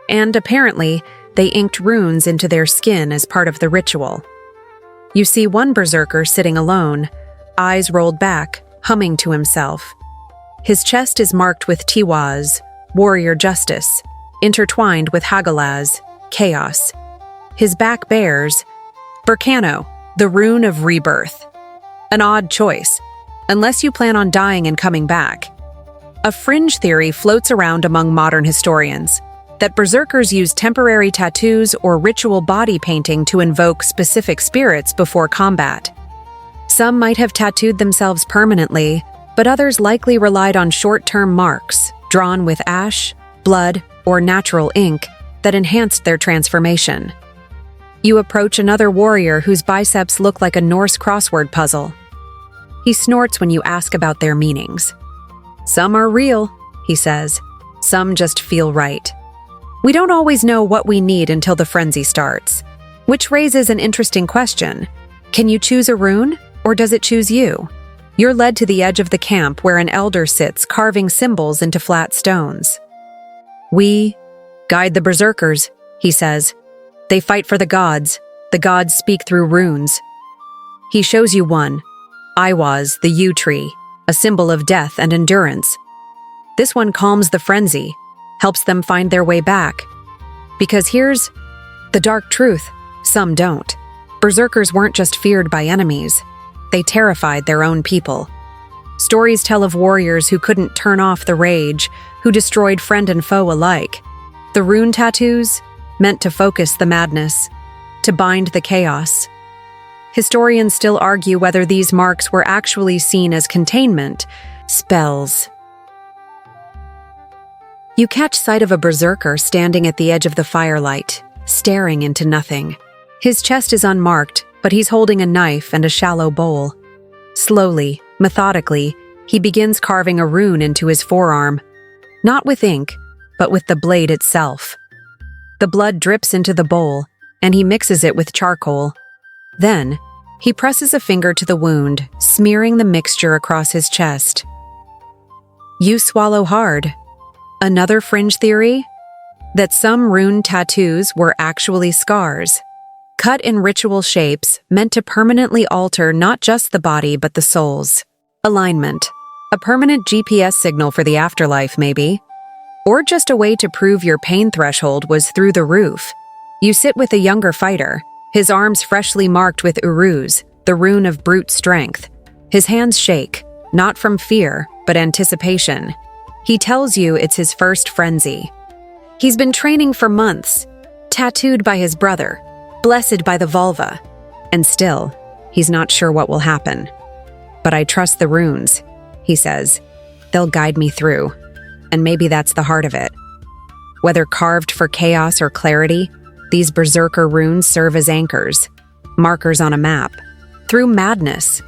[SPEAKER 1] And apparently, they inked runes into their skin as part of the ritual. You see one berserker sitting alone, eyes rolled back, humming to himself. His chest is marked with tiwaz, warrior justice, intertwined with hagalaz, chaos. His back bears Berkano, the rune of rebirth. An odd choice, unless you plan on dying and coming back. A fringe theory floats around among modern historians that berserkers use temporary tattoos or ritual body painting to invoke specific spirits before combat. Some might have tattooed themselves permanently, but others likely relied on short-term marks, drawn with ash, blood, or natural ink that enhanced their transformation. You approach another warrior whose biceps look like a Norse crossword puzzle. He snorts when you ask about their meanings. Some are real, he says. Some just feel right. We don't always know what we need until the frenzy starts, which raises an interesting question. Can you choose a rune, or does it choose you? You're led to the edge of the camp where an elder sits carving symbols into flat stones. We guide the berserkers, he says. They fight for the gods. The gods speak through runes. He shows you one, Iwaz, the yew tree, a symbol of death and endurance. This one calms the frenzy, helps them find their way back. Because here's the dark truth, some don't. Berserkers weren't just feared by enemies. They terrified their own people. Stories tell of warriors who couldn't turn off the rage, who destroyed friend and foe alike. The rune tattoos, meant to focus the madness, to bind the chaos. Historians still argue whether these marks were actually seen as containment, spells. You catch sight of a berserker standing at the edge of the firelight, staring into nothing. His chest is unmarked, but he's holding a knife and a shallow bowl. Slowly, methodically, he begins carving a rune into his forearm, not with ink, but with the blade itself. The blood drips into the bowl, and he mixes it with charcoal. Then, he presses a finger to the wound, smearing the mixture across his chest. You swallow hard. Another fringe theory? That some rune tattoos were actually scars, cut in ritual shapes meant to permanently alter not just the body but the soul's alignment. A permanent GPS signal for the afterlife, maybe. Or just a way to prove your pain threshold was through the roof. You sit with a younger fighter, his arms freshly marked with uruz, the rune of brute strength. His hands shake, not from fear, but anticipation. He tells you it's his first frenzy. He's been training for months, tattooed by his brother, blessed by the vulva. And still, he's not sure what will happen. But I trust the runes, he says. They'll guide me through. and maybe that's the heart of it. Whether carved for chaos or clarity, these berserker runes serve as anchors, markers on a map, through madness.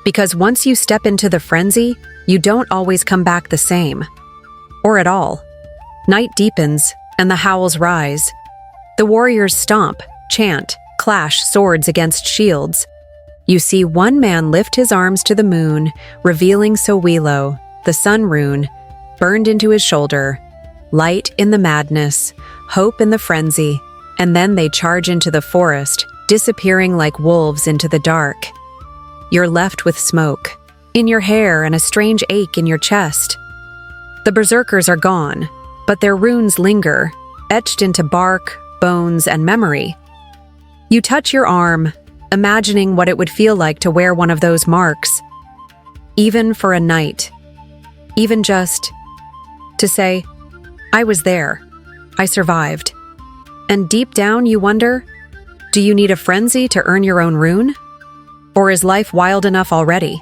[SPEAKER 1] Because once you step into the frenzy, you don't always come back the same. Or at all. Night deepens, and the howls rise. The warriors stomp, chant, clash swords against shields. You see one man lift his arms to the moon, revealing Sowilo, the sun rune, burned into his shoulder. Light in the madness, hope in the frenzy, and then they charge into the forest, disappearing like wolves into the dark. You're left with smoke in your hair and a strange ache in your chest. The berserkers are gone, but their runes linger, etched into bark, bones, and memory. You touch your arm, imagining what it would feel like to wear one of those marks, even for a night. Even just to say, I was there. I survived. And deep down you wonder, do you need a frenzy to earn your own rune? Or is life wild enough already?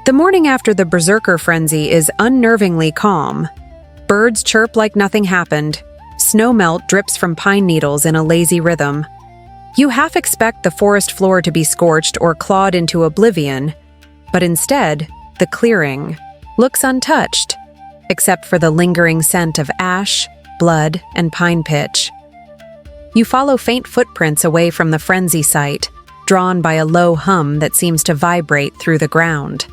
[SPEAKER 1] The morning after the berserker frenzy is unnervingly calm. Birds chirp like nothing happened. Snow melt drips from pine needles in a lazy rhythm. You half expect the forest floor to be scorched or clawed into oblivion, but instead, the clearing looks untouched, except for the lingering scent of ash, blood, and pine pitch. You follow faint footprints away from the frenzy site, drawn by a low hum that seems to vibrate through the ground.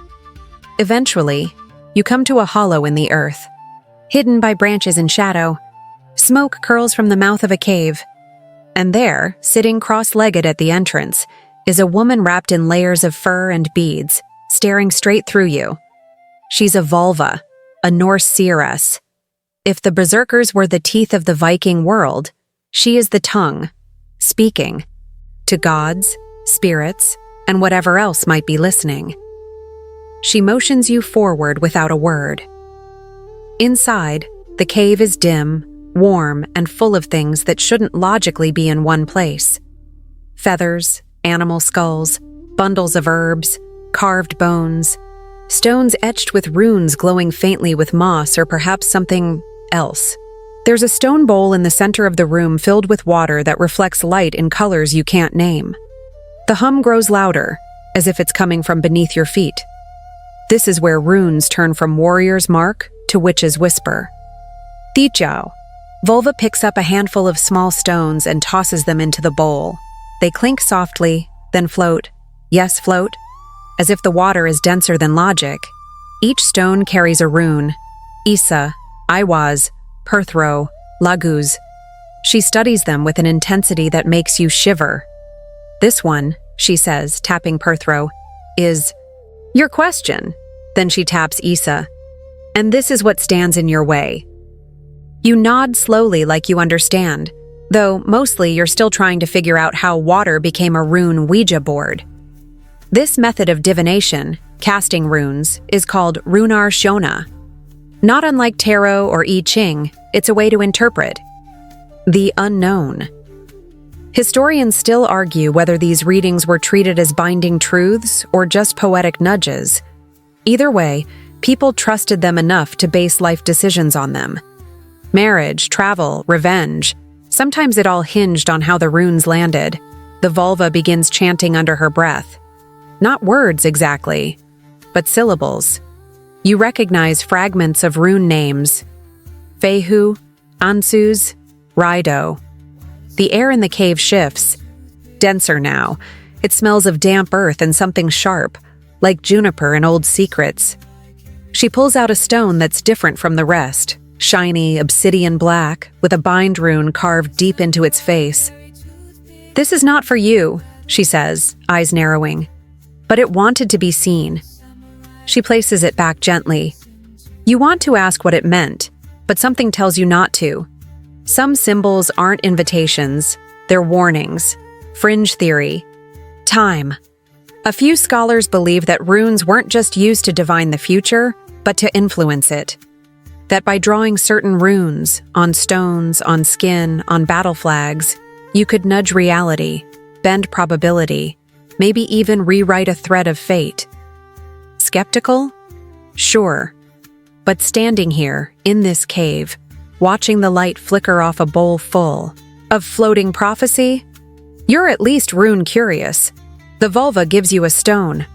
[SPEAKER 1] Eventually, you come to a hollow in the earth. Hidden by branches and shadow, smoke curls from the mouth of a cave. And there, sitting cross-legged at the entrance, is a woman wrapped in layers of fur and beads, staring straight through you. She's a vulva, a Norse seeress. If the berserkers were the teeth of the Viking world, she is the tongue, speaking, to gods, spirits, and whatever else might be listening. She motions you forward without a word. Inside, the cave is dim, warm, and full of things that shouldn't logically be in one place. Feathers, animal skulls, bundles of herbs, carved bones, stones etched with runes glowing faintly with moss or perhaps something else. There's a stone bowl in the center of the room filled with water that reflects light in colors you can't name. The hum grows louder, as if it's coming from beneath your feet. This is where runes turn from warrior's mark to witch's whisper. Tichao. Volva picks up a handful of small stones and tosses them into the bowl. They clink softly, then float. Yes, float. As if the water is denser than logic. Each stone carries a rune. Isa, Iwaz, Perthro, Laguz. She studies them with an intensity that makes you shiver. This one, she says, tapping Perthro, is your question. Then she taps Isa. And this is what stands in your way. You nod slowly like you understand, though mostly you're still trying to figure out how water became a rune Ouija board. This method of divination, casting runes, is called runar shona. Not unlike tarot or I Ching, it's a way to interpret the unknown. Historians still argue whether these readings were treated as binding truths or just poetic nudges. Either way, people trusted them enough to base life decisions on them. Marriage, travel, revenge. Sometimes it all hinged on how the runes landed. The vulva begins chanting under her breath. Not words exactly, but syllables. You recognize fragments of rune names. Fehu, Ansuz, Rido. The air in the cave shifts. Denser now. It smells of damp earth and something sharp, like juniper and old secrets. She pulls out a stone that's different from the rest. Shiny, obsidian black, with a bind rune carved deep into its face. This is not for you, she says, eyes narrowing. But it wanted to be seen. She places it back gently. You want to ask what it meant, but something tells you not to. Some symbols aren't invitations, they're warnings. Fringe theory. Time. A few scholars believe that runes weren't just used to divine the future, but to influence it. That by drawing certain runes, on stones, on skin, on battle flags, you could nudge reality, bend probability, maybe even rewrite a thread of fate. Skeptical? Sure. But standing here, in this cave, watching the light flicker off a bowl full of floating prophecy, you're at least rune curious. The vulva gives you a stone.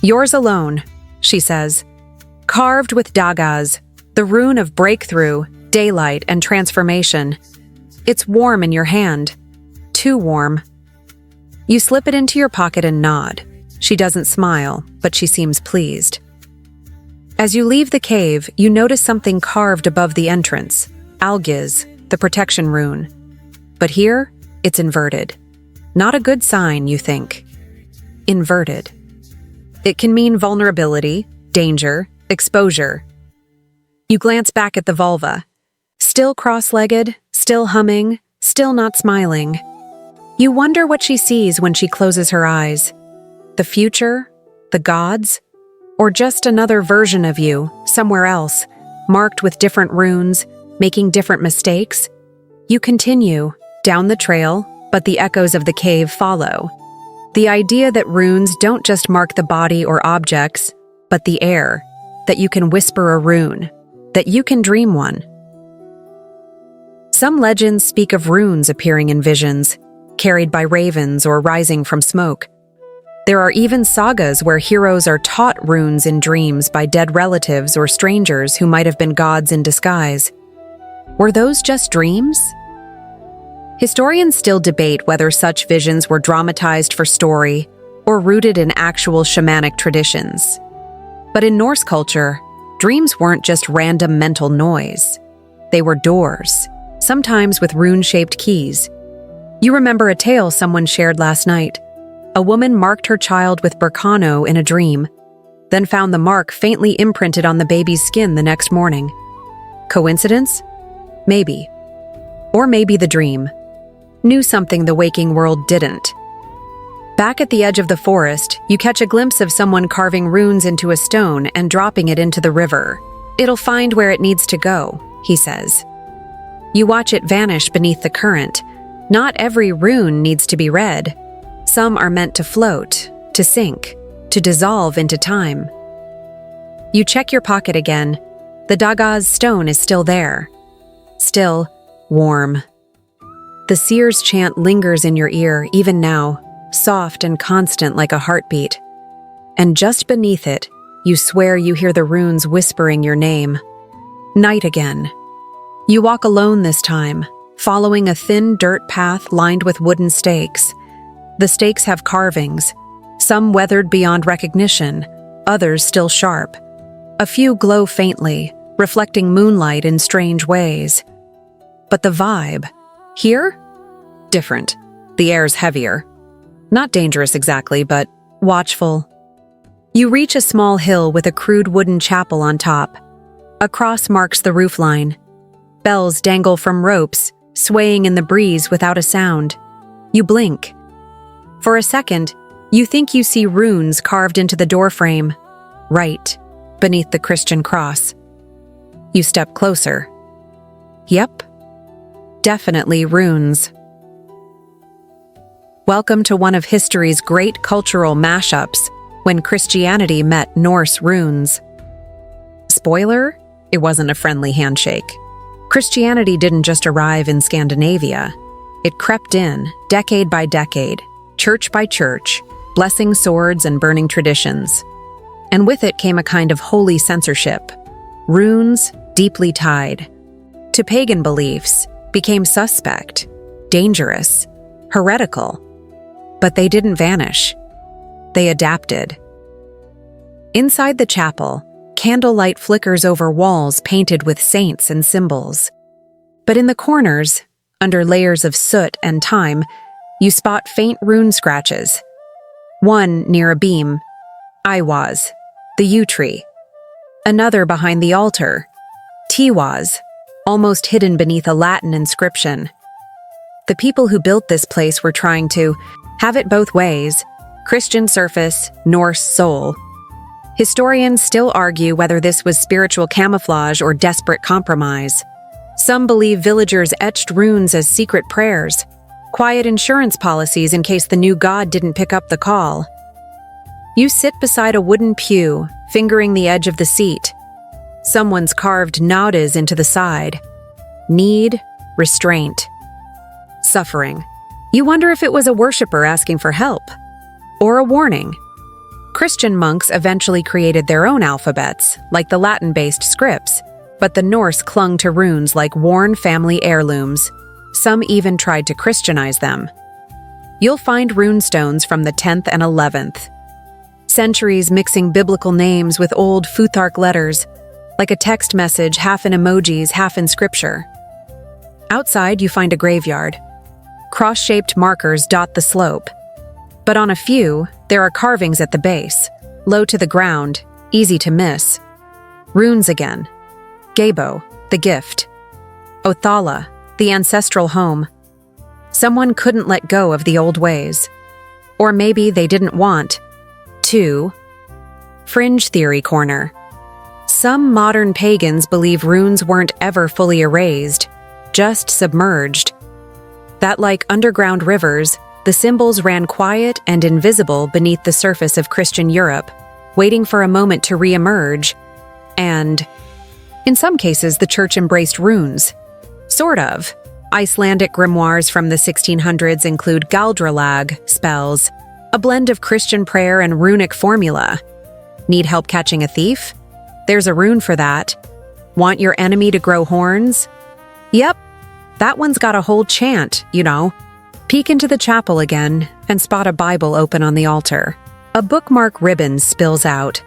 [SPEAKER 1] Yours alone, she says, carved with dagas, the rune of breakthrough, daylight, and transformation. It's warm in your hand. Too warm. You slip it into your pocket and nod. She doesn't smile, but she seems pleased. As you leave the cave, you notice something carved above the entrance. Algiz, the protection rune. But here, it's inverted. Not a good sign, you think. Inverted. It can mean vulnerability, danger, exposure. You glance back at the vulva. Still cross-legged, still humming, still not smiling. You wonder what she sees when she closes her eyes. The future? The gods? Or just another version of you, somewhere else, marked with different runes, making different mistakes? You continue, down the trail, but the echoes of the cave follow. The idea that runes don't just mark the body or objects, but the air, that you can whisper a rune, that you can dream one. Some legends speak of runes appearing in visions, carried by ravens or rising from smoke. There are even sagas where heroes are taught runes in dreams by dead relatives or strangers who might have been gods in disguise. Were those just dreams? Historians still debate whether such visions were dramatized for story or rooted in actual shamanic traditions. But in Norse culture, dreams weren't just random mental noise. They were doors, sometimes with rune-shaped keys. You remember a tale someone shared last night. A woman marked her child with Berkano in a dream, then found the mark faintly imprinted on the baby's skin the next morning. Coincidence? Maybe. Or maybe the dream knew something the waking world didn't. Back at the edge of the forest, you catch a glimpse of someone carving runes into a stone and dropping it into the river. It'll find where it needs to go, he says. You watch it vanish beneath the current. Not every rune needs to be read. Some are meant to float, to sink, to dissolve into time. You check your pocket again. The Dagaz stone is still there. Still warm. The seer's chant lingers in your ear even now, soft and constant like a heartbeat. And just beneath it, you swear you hear the runes whispering your name. Night again. You walk alone this time, following a thin dirt path lined with wooden stakes. The stakes have carvings, some weathered beyond recognition, others still sharp. A few glow faintly, reflecting moonlight in strange ways. But the vibe, here? Different. The air's heavier. Not dangerous exactly, but watchful. You reach a small hill with a crude wooden chapel on top. A cross marks the roofline. Bells dangle from ropes, swaying in the breeze without a sound. You blink. For a second, you think you see runes carved into the doorframe, right beneath the Christian cross. You step closer. Yep, definitely runes. Welcome to one of history's great cultural mashups, when Christianity met Norse runes. Spoiler, it wasn't a friendly handshake. Christianity didn't just arrive in Scandinavia. It crept in, decade by decade, church by church, blessing swords and burning traditions. And with it came a kind of holy censorship. Runes, deeply tied to pagan beliefs, became suspect, dangerous, heretical. But they didn't vanish. They adapted. Inside the chapel, candlelight flickers over walls painted with saints and symbols. But in the corners, under layers of soot and time, you spot faint rune scratches. One near a beam, Iwaz, the yew tree. Another behind the altar, Tiwaz, almost hidden beneath a Latin inscription. The people who built this place were trying to have it both ways, Christian surface, Norse soul. Historians still argue whether this was spiritual camouflage or desperate compromise. Some believe villagers etched runes as secret prayers, quiet insurance policies in case the new god didn't pick up the call. You sit beside a wooden pew, fingering the edge of the seat. Someone's carved nodas into the side. Need, restraint, suffering. You wonder if it was a worshiper asking for help, or a warning. Christian monks eventually created their own alphabets, like the Latin-based scripts, but the Norse clung to runes like worn family heirlooms. Some even tried to Christianize them. You'll find rune stones from the 10th and 11th. Centuries mixing biblical names with old Futhark letters, like a text message half in emojis, half in scripture. Outside, you find a graveyard. Cross-shaped markers dot the slope. But on a few, there are carvings at the base, low to the ground, easy to miss. Runes again. Gabo, the gift. Othala, the ancestral home. Someone couldn't let go of the old ways. Or maybe they didn't want to. Fringe theory corner. Some modern pagans believe runes weren't ever fully erased, just submerged. That like underground rivers, the symbols ran quiet and invisible beneath the surface of Christian Europe, waiting for a moment to re-emerge. And, in some cases, the church embraced runes. Sort of. Icelandic grimoires from the 1600s include galdralag spells, a blend of Christian prayer and runic formula. Need help catching a thief? There's a rune for that. Want your enemy to grow horns? Yep, that one's got a whole chant, you know. Peek into the chapel again and spot a Bible open on the altar. A bookmark ribbon spills out.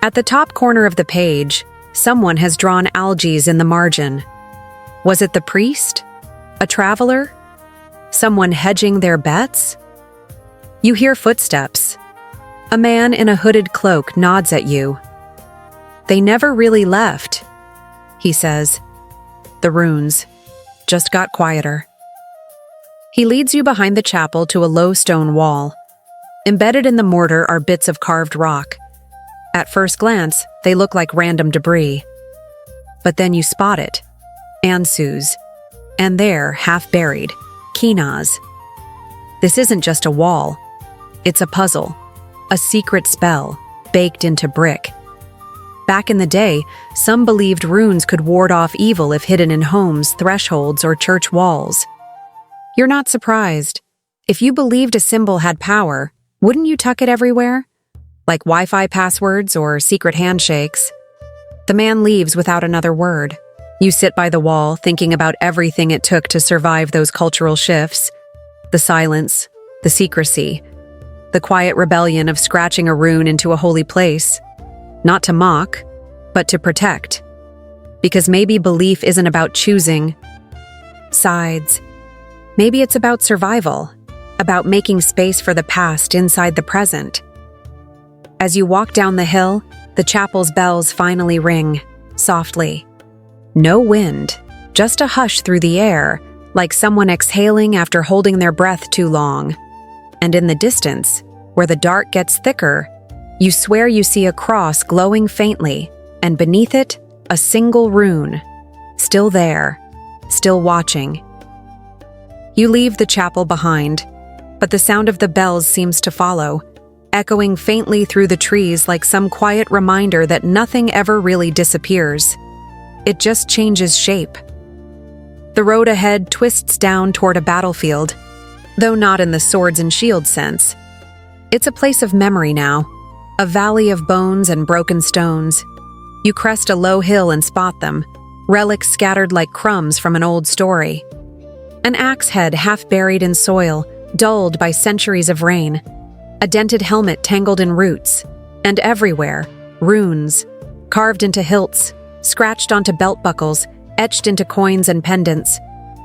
[SPEAKER 1] At the top corner of the page, someone has drawn algaes in the margin. Was it the priest? A traveler? Someone hedging their bets? You hear footsteps. A man in a hooded cloak nods at you. They never really left, he says. The runes just got quieter. He leads you behind the chapel to a low stone wall. Embedded in the mortar are bits of carved rock. At first glance, they look like random debris. But then you spot it. Ansus. And there, half buried, kinas. This isn't just a wall. It's a puzzle. A secret spell, baked into brick. Back in the day, some believed runes could ward off evil if hidden in homes, thresholds, or church walls. You're not surprised. If you believed a symbol had power, wouldn't you tuck it everywhere? Like Wi-Fi passwords or secret handshakes. The man leaves without another word. You sit by the wall, thinking about everything it took to survive those cultural shifts. The silence, the secrecy, the quiet rebellion of scratching a rune into a holy place. Not to mock, but to protect. Because maybe belief isn't about choosing sides. Maybe it's about survival, about making space for the past inside the present. As you walk down the hill, the chapel's bells finally ring, softly. No wind, just a hush through the air, like someone exhaling after holding their breath too long. And in the distance, where the dark gets thicker, you swear you see a cross glowing faintly, and beneath it, a single rune. Still there, still watching. You leave the chapel behind, but the sound of the bells seems to follow, echoing faintly through the trees like some quiet reminder that nothing ever really disappears. It just changes shape. The road ahead twists down toward a battlefield, though not in the swords and shields sense. It's a place of memory now, a valley of bones and broken stones. You crest a low hill and spot them, relics scattered like crumbs from an old story. An axe head half buried in soil, dulled by centuries of rain. A dented helmet tangled in roots. And everywhere, runes, carved into hilts, scratched onto belt buckles, etched into coins and pendants.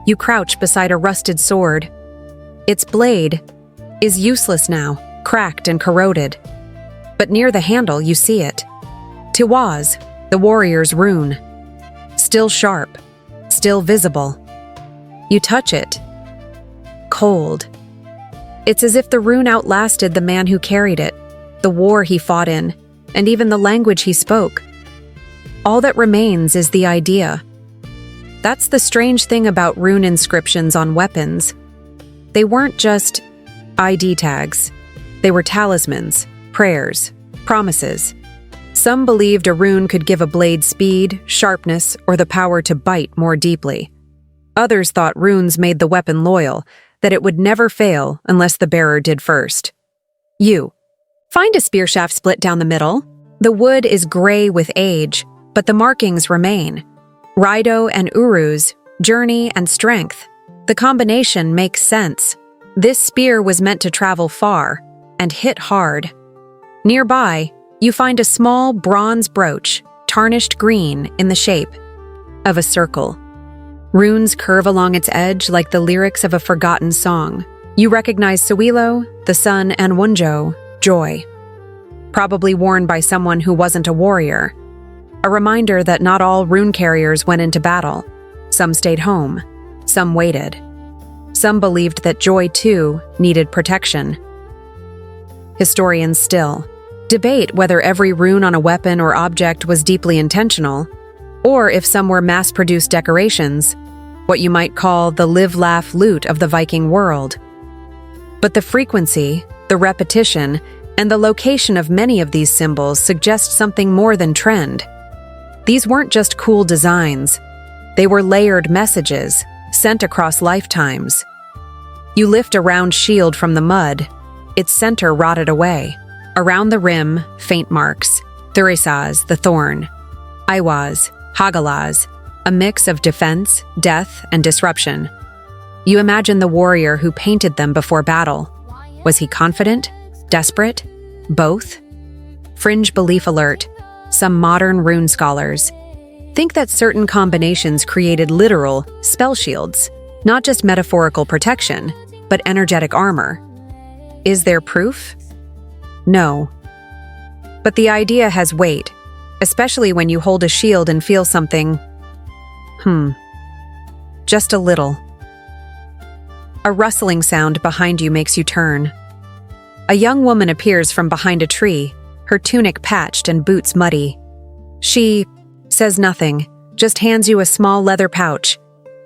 [SPEAKER 1] You crouch beside a rusted sword. Its blade is useless now, cracked and corroded. But near the handle you see it. Tiwaz, the warrior's rune. Still sharp, still visible. You touch it. Cold. It's as if the rune outlasted the man who carried it, the war he fought in, and even the language he spoke. All that remains is the idea. That's the strange thing about rune inscriptions on weapons. They weren't just ID tags. They were talismans, prayers, promises. Some believed a rune could give a blade speed, sharpness, or the power to bite more deeply. Others thought runes made the weapon loyal, that it would never fail unless the bearer did first. You. Find a spear shaft split down the middle. The wood is gray with age, but the markings remain. Raido and Uru's, journey and strength. The combination makes sense. This spear was meant to travel far and hit hard. Nearby, you find a small bronze brooch, tarnished green in the shape of a circle. Runes curve along its edge like the lyrics of a forgotten song. You recognize Suilo, the sun, and Wunjo, joy. Probably worn by someone who wasn't a warrior. A reminder that not all rune carriers went into battle. Some stayed home. Some waited. Some believed that joy, too, needed protection. Historians still debate whether every rune on a weapon or object was deeply intentional, or if some were mass-produced decorations, what you might call the live-laugh loot of the Viking world. But the frequency, the repetition, and the location of many of these symbols suggest something more than trend. These weren't just cool designs. They were layered messages, sent across lifetimes. You lift a round shield from the mud. Its center rotted away. Around the rim, faint marks. Thurisaz, the thorn. Iwaz, Hagalaz, a mix of defense, death, and disruption. You imagine the warrior who painted them before battle. Was he confident? Desperate? Both? Fringe belief alert. Some modern rune scholars think that certain combinations created literal spell shields, not just metaphorical protection, but energetic armor. Is there proof? No. But the idea has weight, especially when you hold a shield and feel something, just a little. A rustling sound behind you makes you turn. A young woman appears from behind a tree, her tunic patched and boots muddy. She says nothing, just hands you a small leather pouch.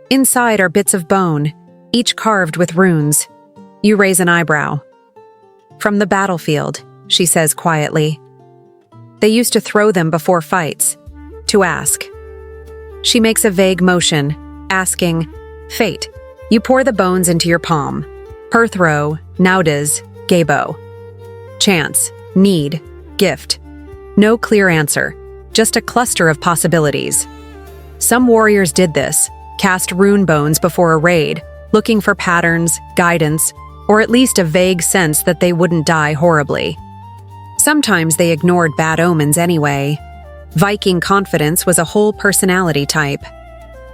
[SPEAKER 1] Inside are bits of bone, each carved with runes. You raise an eyebrow. From the battlefield, she says quietly. They used to throw them before fights, to ask. She makes a vague motion, asking, Fate. You pour the bones into your palm. Perthrow, Naudas, Gabo. Chance, need, gift. No clear answer, just a cluster of possibilities. Some warriors did this, cast rune bones before a raid, looking for patterns, guidance, or at least a vague sense that they wouldn't die horribly. Sometimes they ignored bad omens anyway. Viking confidence was a whole personality type.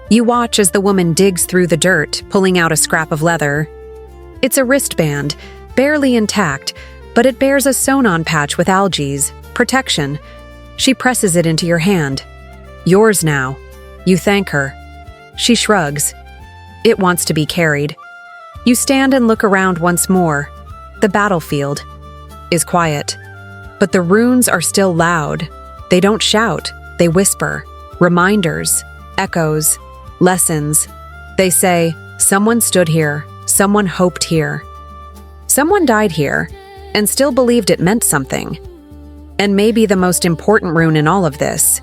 [SPEAKER 1] You watch as the woman digs through the dirt, pulling out a scrap of leather. It's a wristband, barely intact, but it bears a sewn-on patch with algaes, protection. She presses it into your hand. Yours now. You thank her. She shrugs. It wants to be carried. You stand and look around once more. The battlefield is quiet, but the runes are still loud. They don't shout, they whisper. Reminders, echoes, lessons. They say, someone stood here, someone hoped here. Someone died here, and still believed it meant something. And maybe the most important rune in all of this,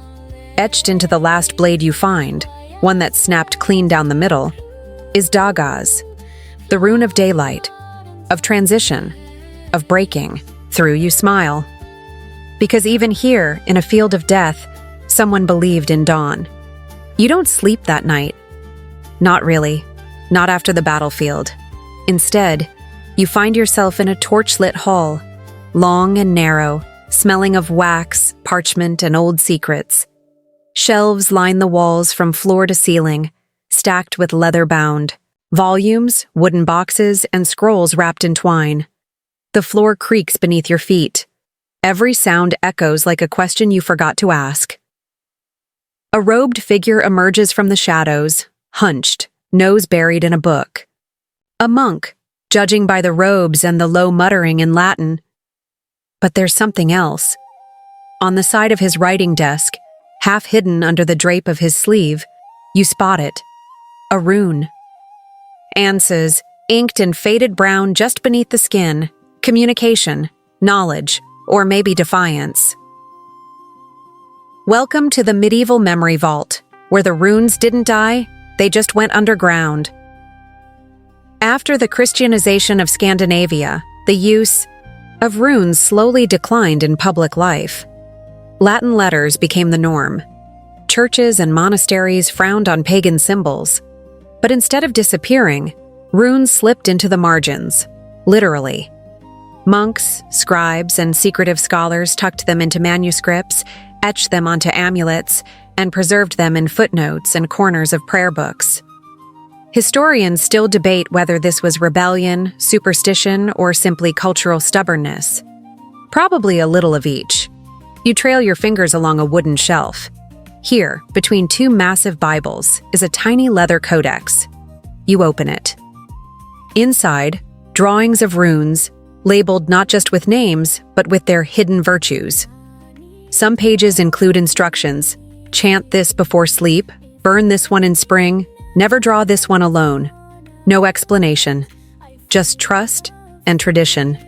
[SPEAKER 1] etched into the last blade you find, one that snapped clean down the middle, is Dagaz, the rune of daylight, of transition, of breaking. Through you smile. Because even here, in a field of death, someone believed in dawn. You don't sleep that night. Not really. Not after the battlefield. Instead, you find yourself in a torchlit hall, long and narrow, smelling of wax, parchment, and old secrets. Shelves line the walls from floor to ceiling, stacked with leather bound. Volumes, wooden boxes, and scrolls wrapped in twine. The floor creaks beneath your feet. Every sound echoes like a question you forgot to ask. A robed figure emerges from the shadows, hunched, nose buried in a book. A monk, judging by the robes and the low muttering in Latin. But there's something else. On the side of his writing desk, half hidden under the drape of his sleeve, you spot it. A rune. Answers, inked in faded brown just beneath the skin. Communication, knowledge, or maybe defiance. Welcome to the medieval memory vault, where the runes didn't die, they just went underground. After the Christianization of Scandinavia, the use of runes slowly declined in public life. Latin letters became the norm. Churches and monasteries frowned on pagan symbols. But instead of disappearing, runes slipped into the margins, literally. Monks, scribes, and secretive scholars tucked them into manuscripts, etched them onto amulets, and preserved them in footnotes and corners of prayer books. Historians still debate whether this was rebellion, superstition, or simply cultural stubbornness. Probably a little of each. You trail your fingers along a wooden shelf. Here, between two massive Bibles, is a tiny leather codex. You open it. Inside, drawings of runes, labeled not just with names, but with their hidden virtues. Some pages include instructions. Chant this before sleep, burn this one in spring, never draw this one alone. No explanation. Just trust and tradition.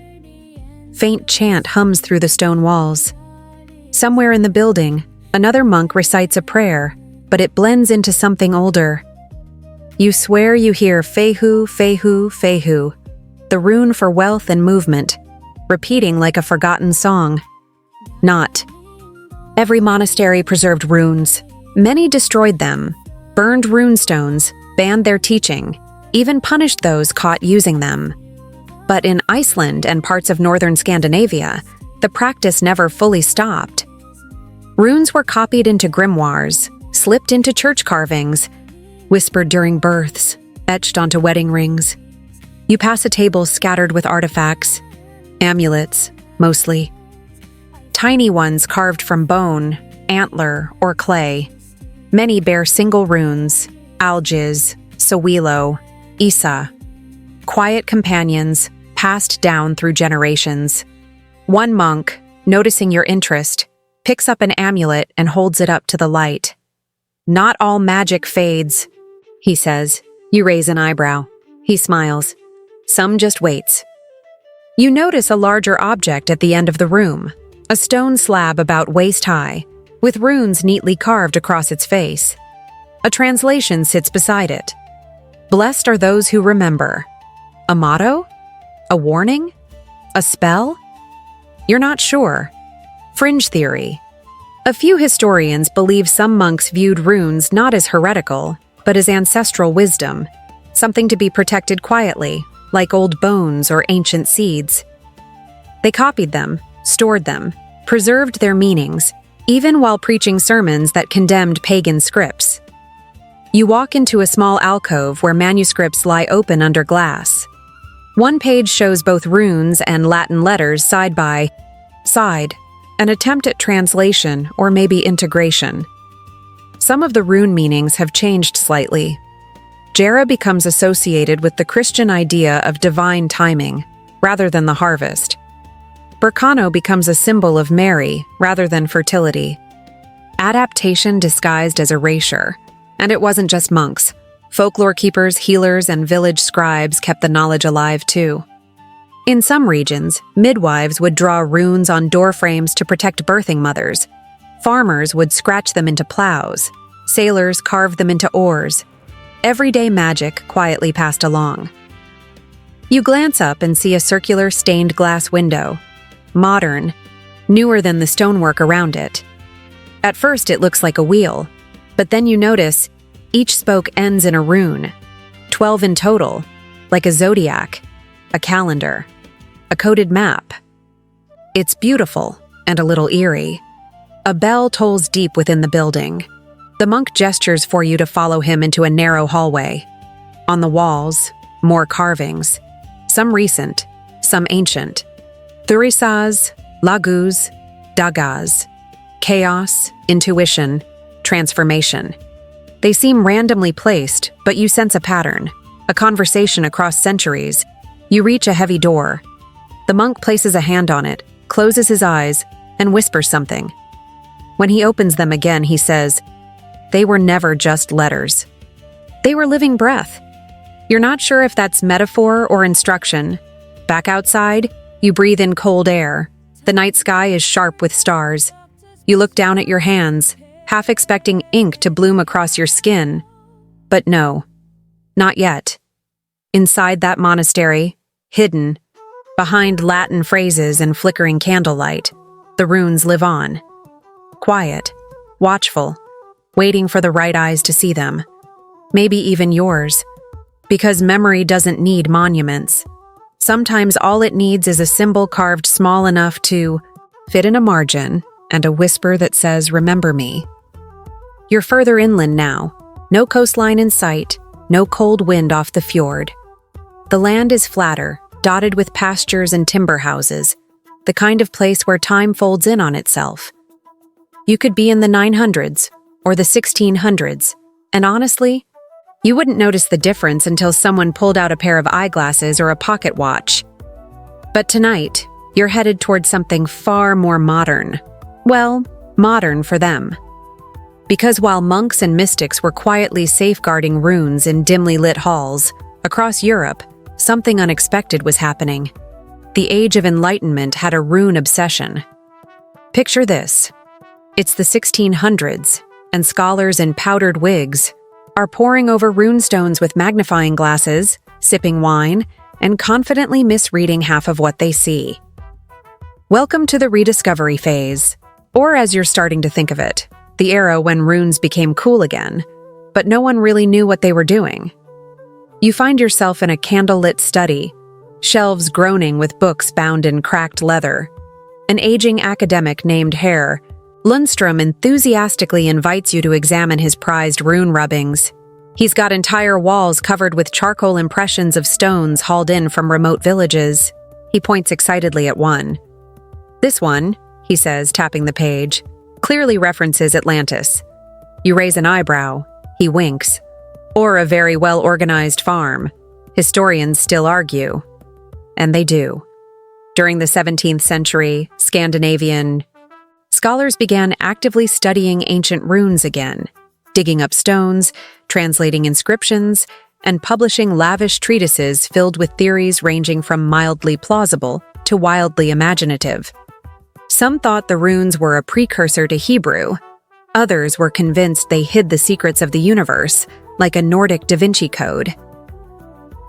[SPEAKER 1] Faint chant hums through the stone walls. Somewhere in the building, another monk recites a prayer, but it blends into something older. You swear you hear Fehu, Fehu, Fehu, the rune for wealth and movement, repeating like a forgotten song. Not. Every monastery preserved runes. Many destroyed them, burned runestones, banned their teaching, even punished those caught using them. But in Iceland and parts of northern Scandinavia, the practice never fully stopped. Runes were copied into grimoires, slipped into church carvings, whispered during births, etched onto wedding rings. You pass a table scattered with artifacts, amulets, mostly. Tiny ones carved from bone, antler, or clay. Many bear single runes, algiz, sawilo, isa. Quiet companions, passed down through generations. One monk, noticing your interest, picks up an amulet and holds it up to the light. Not all magic fades, he says. You raise an eyebrow. He smiles. Some just waits. You notice a larger object at the end of the room, a stone slab about waist-high, with runes neatly carved across its face. A translation sits beside it. Blessed are those who remember. A motto? A warning? A spell? You're not sure. Fringe theory. A few historians believe some monks viewed runes not as heretical, but as ancestral wisdom, something to be protected quietly, like old bones or ancient seeds. They copied them, stored them, preserved their meanings, even while preaching sermons that condemned pagan scripts. You walk into a small alcove where manuscripts lie open under glass. One page shows both runes and Latin letters side by side, an attempt at translation or maybe integration. Some of the rune meanings have changed slightly. Jera becomes associated with the Christian idea of divine timing, rather than the harvest. Berkano becomes a symbol of Mary, rather than fertility. Adaptation disguised as erasure. And it wasn't just monks. Folklore keepers, healers, and village scribes kept the knowledge alive too. In some regions, midwives would draw runes on doorframes to protect birthing mothers. Farmers would scratch them into plows. Sailors carved them into oars. Everyday magic quietly passed along. You glance up and see a circular stained glass window. Modern, newer than the stonework around it. At first it looks like a wheel, but then you notice each spoke ends in a rune. 12 in total, like a zodiac, a calendar, a coded map. It's beautiful and a little eerie. A bell tolls deep within the building. The monk gestures for you to follow him into a narrow hallway. On the walls, more carvings. Some recent, some ancient. Thurisaz, Lagus, Dagas. Chaos, intuition, transformation. They seem randomly placed, but you sense a pattern, a conversation across centuries. You reach a heavy door. The monk places a hand on it, closes his eyes, and whispers something. When he opens them again, he says, "They were never just letters. They were living breath." You're not sure if that's metaphor or instruction. Back outside, you breathe in cold air. The night sky is sharp with stars. You look down at your hands, half expecting ink to bloom across your skin. But no, not yet. Inside that monastery, hidden, behind Latin phrases and flickering candlelight, the runes live on. Quiet, watchful, waiting for the right eyes to see them. Maybe even yours. Because memory doesn't need monuments. Sometimes all it needs is a symbol carved small enough to fit in a margin and a whisper that says, "Remember me." You're further inland now. No coastline in sight, no cold wind off the fjord. The land is flatter, dotted with pastures and timber houses, the kind of place where time folds in on itself. You could be in the 900s or the 1600s, and honestly, you wouldn't notice the difference until someone pulled out a pair of eyeglasses or a pocket watch. But tonight, you're headed towards something far more modern. Well, modern for them. Because while monks and mystics were quietly safeguarding runes in dimly lit halls, across Europe, something unexpected was happening. The Age of Enlightenment had a rune obsession. Picture this. It's the 1600s, and scholars in powdered wigs are poring over runestones with magnifying glasses, sipping wine, and confidently misreading half of what they see. Welcome to the rediscovery phase, or as you're starting to think of it, the era when runes became cool again, but no one really knew what they were doing. You find yourself in a candlelit study, shelves groaning with books bound in cracked leather. An aging academic named Herr Lundstrom enthusiastically invites you to examine his prized rune rubbings. He's got entire walls covered with charcoal impressions of stones hauled in from remote villages. He points excitedly at one. "This one," he says, tapping the page, "clearly references Atlantis." You raise an eyebrow. He winks. "Or a very well-organized farm." Historians still argue. And they do. During the 17th century, Scandinavian scholars began actively studying ancient runes again, digging up stones, translating inscriptions, and publishing lavish treatises filled with theories ranging from mildly plausible to wildly imaginative. Some thought the runes were a precursor to Hebrew. Others were convinced they hid the secrets of the universe, like a Nordic Da Vinci Code.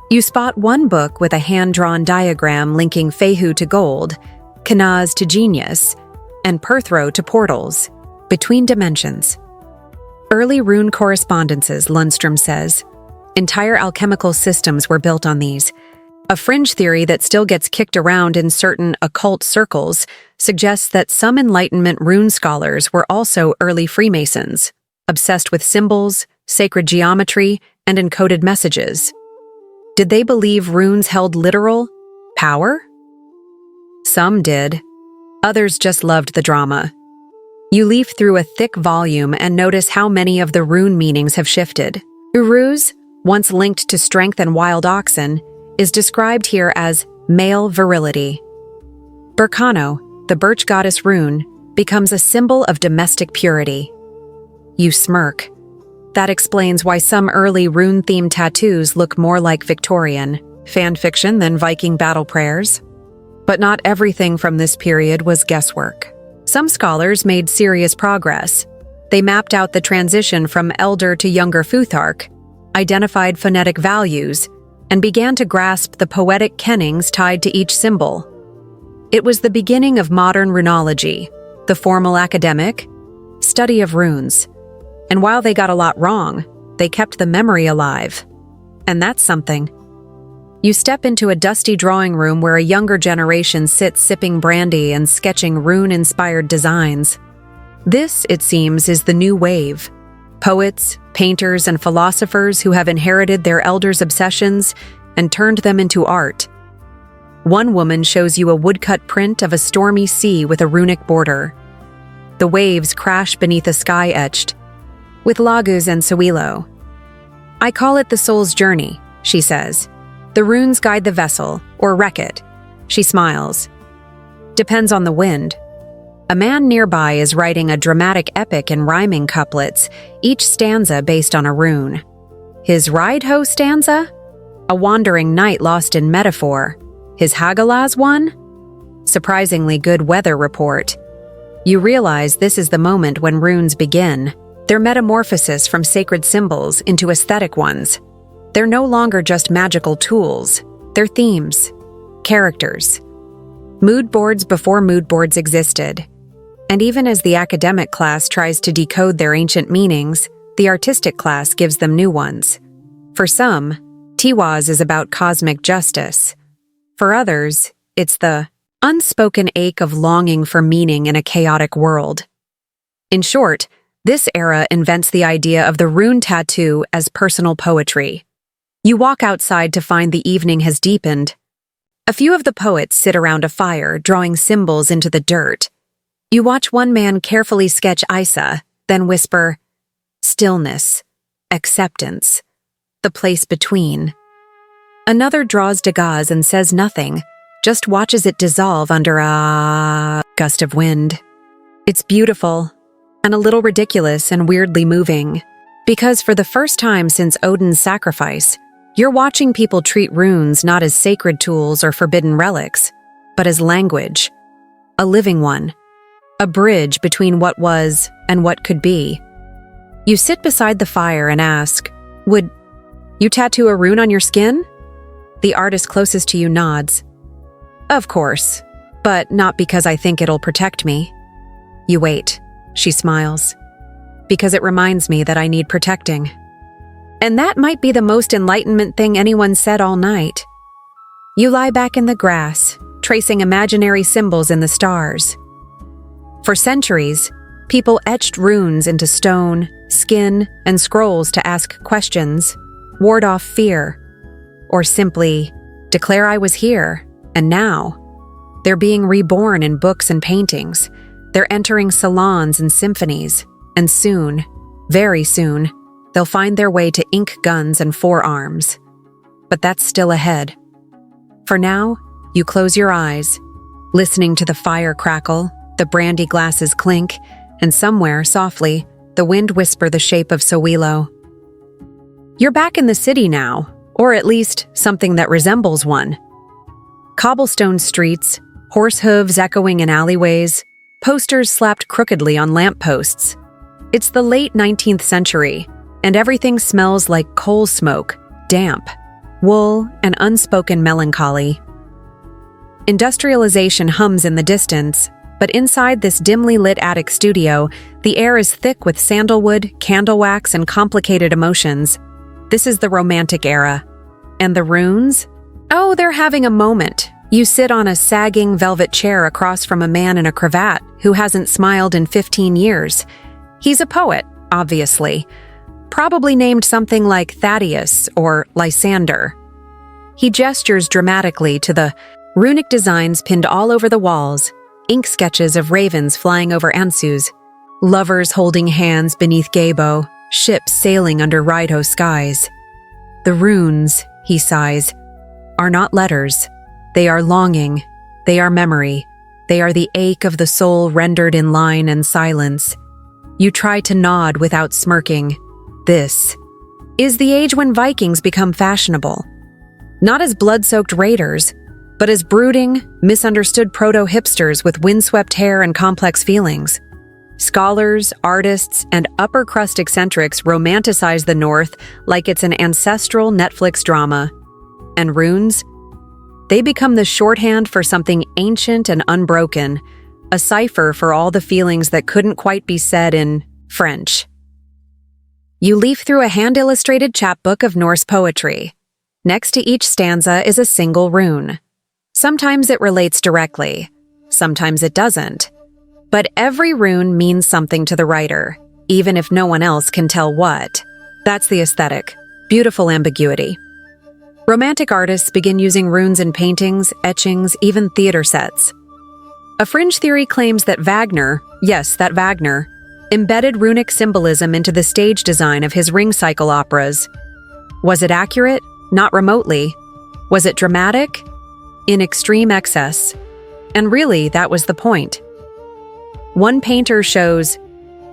[SPEAKER 1] You spot one book with a hand-drawn diagram linking Fehu to gold, Kanaz to genius, and Perthro to portals, between dimensions. Early rune correspondences, Lundstrom says. Entire alchemical systems were built on these. A fringe theory that still gets kicked around in certain occult circles suggests that some Enlightenment rune scholars were also early Freemasons, obsessed with symbols, sacred geometry, and encoded messages. Did they believe runes held literal power? Some did. Others just loved the drama. You leaf through a thick volume and notice how many of the rune meanings have shifted. Uruz, once linked to strength and wild oxen, is described here as male virility. Burkano, the birch goddess rune, becomes a symbol of domestic purity. You smirk. That explains why some early rune-themed tattoos look more like Victorian fan fiction than Viking battle prayers. But not everything from this period was guesswork. Some scholars made serious progress. They mapped out the transition from elder to younger Futhark, identified phonetic values, and began to grasp the poetic kennings tied to each symbol. It was the beginning of modern runology, the formal academic study of runes. And while they got a lot wrong, they kept the memory alive. And that's something. You step into a dusty drawing room where a younger generation sits sipping brandy and sketching rune-inspired designs. This, it seems, is the new wave. Poets, painters, and philosophers who have inherited their elders' obsessions and turned them into art. One woman shows you a woodcut print of a stormy sea with a runic border. The waves crash beneath a sky etched with Laguz and Sawilo. "I call it the soul's journey," she says. "The runes guide the vessel, or wreck it." She smiles. "Depends on the wind." A man nearby is writing a dramatic epic in rhyming couplets, each stanza based on a rune. His ride-ho stanza? A wandering knight lost in metaphor. His Hagalaz one? Surprisingly good weather report. You realize this is the moment when runes begin. Their metamorphosis from sacred symbols into aesthetic ones. They're no longer just magical tools. They're themes, characters. Mood boards before mood boards existed. And even as the academic class tries to decode their ancient meanings, the artistic class gives them new ones. For some, Tiwaz is about cosmic justice. For others, it's the unspoken ache of longing for meaning in a chaotic world. In short, this era invents the idea of the rune tattoo as personal poetry. You walk outside to find the evening has deepened. A few of the poets sit around a fire, drawing symbols into the dirt. You watch one man carefully sketch Isa, then whisper, stillness, acceptance, the place between. Another draws Degas and says nothing, just watches it dissolve under a gust of wind. It's beautiful, and a little ridiculous and weirdly moving, because for the first time since Odin's sacrifice, you're watching people treat runes not as sacred tools or forbidden relics, but as language, a living one, a bridge between what was and what could be. You sit beside the fire and ask, would you tattoo a rune on your skin? The artist closest to you nods. Of course, but not because I think it'll protect me. You wait. She smiles. Because it reminds me that I need protecting. And that might be the most enlightenment thing anyone said all night. You lie back in the grass, tracing imaginary symbols in the stars. For centuries, people etched runes into stone, skin, and scrolls to ask questions, ward off fear, or simply declare I was here, and now. They're being reborn in books and paintings. They're entering salons and symphonies, and soon, very soon, they'll find their way to ink guns and forearms. But that's still ahead. For now, you close your eyes, listening to the fire crackle, the brandy glasses clink, and somewhere, softly, the wind whisper the shape of Sowilo. You're back in the city now, or at least something that resembles one. Cobblestone streets, horse hooves echoing in alleyways, posters slapped crookedly on lampposts. It's the late 19th century, and everything smells like coal smoke, damp, wool, and unspoken melancholy. Industrialization hums in the distance, but inside this dimly lit attic studio, the air is thick with sandalwood, candle wax, and complicated emotions. This is the Romantic era. And the runes? Oh, they're having a moment. You sit on a sagging velvet chair across from a man in a cravat who hasn't smiled in 15 years. He's a poet, obviously. Probably named something like Thaddeus or Lysander. He gestures dramatically to the runic designs pinned all over the walls, ink sketches of ravens flying over Ansus, lovers holding hands beneath Gabo, ships sailing under Rideau skies. The runes, he sighs, are not letters. They are longing. They are memory. They are the ache of the soul rendered in line and silence. You try to nod without smirking. This is the age when Vikings become fashionable. Not as blood-soaked raiders, but as brooding, misunderstood proto-hipsters with windswept hair and complex feelings. Scholars, artists, and upper-crust eccentrics romanticize the North like it's an ancestral Netflix drama. And runes? They become the shorthand for something ancient and unbroken, a cipher for all the feelings that couldn't quite be said in French. You leaf through a hand-illustrated chapbook of Norse poetry. Next to each stanza is a single rune. Sometimes it relates directly, sometimes it doesn't. But every rune means something to the writer, even if no one else can tell what. That's the aesthetic. Beautiful ambiguity. Romantic artists begin using runes in paintings, etchings, even theater sets. A fringe theory claims that Wagner, yes, that Wagner, embedded runic symbolism into the stage design of his ring cycle operas. Was it accurate? Not remotely. Was it dramatic? In extreme excess. And really, that was the point. One painter shows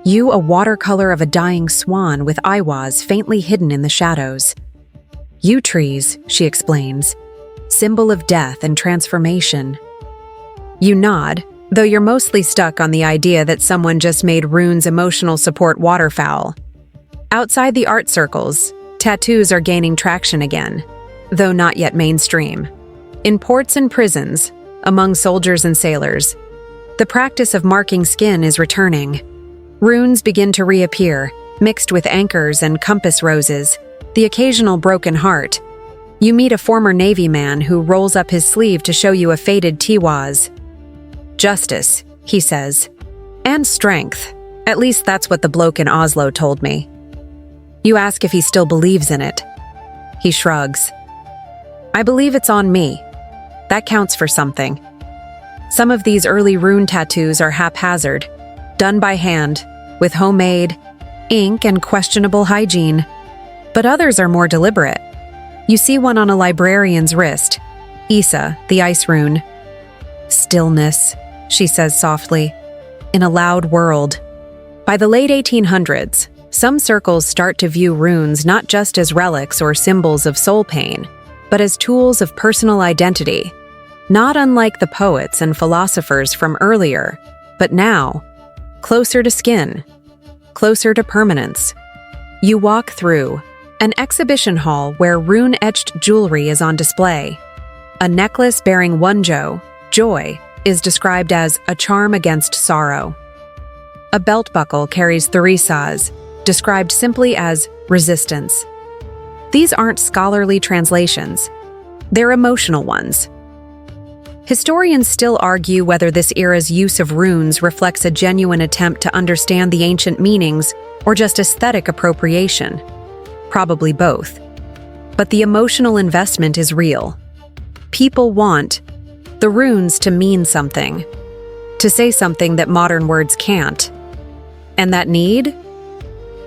[SPEAKER 1] you a watercolor of a dying swan with Iwas faintly hidden in the shadows. Yew trees, she explains, symbol of death and transformation. You nod, though you're mostly stuck on the idea that someone just made runes emotional support waterfowl. Outside the art circles, tattoos are gaining traction again, though not yet mainstream. In ports and prisons, among soldiers and sailors, the practice of marking skin is returning. Runes begin to reappear, mixed with anchors and compass roses, the occasional broken heart. You meet a former Navy man who rolls up his sleeve to show you a faded tiwaz. Justice, he says. And strength. At least that's what the bloke in Oslo told me. You ask if he still believes in it. He shrugs. I believe it's on me. That counts for something. Some of these early rune tattoos are haphazard, done by hand, with homemade ink and questionable hygiene. But others are more deliberate. You see one on a librarian's wrist, Isa, the ice rune. Stillness, she says softly, in a loud world. By the late 1800s, some circles start to view runes not just as relics or symbols of soul pain, but as tools of personal identity, not unlike the poets and philosophers from earlier, but now, closer to skin, closer to permanence. You walk through an exhibition hall where rune-etched jewelry is on display. A necklace bearing wonjo, joy, is described as a charm against sorrow. A belt buckle carries thurisaz, described simply as resistance. These aren't scholarly translations. They're emotional ones. Historians still argue whether this era's use of runes reflects a genuine attempt to understand the ancient meanings or just aesthetic appropriation. Probably both. But the emotional investment is real. People want the runes to mean something, to say something that modern words can't. And that need?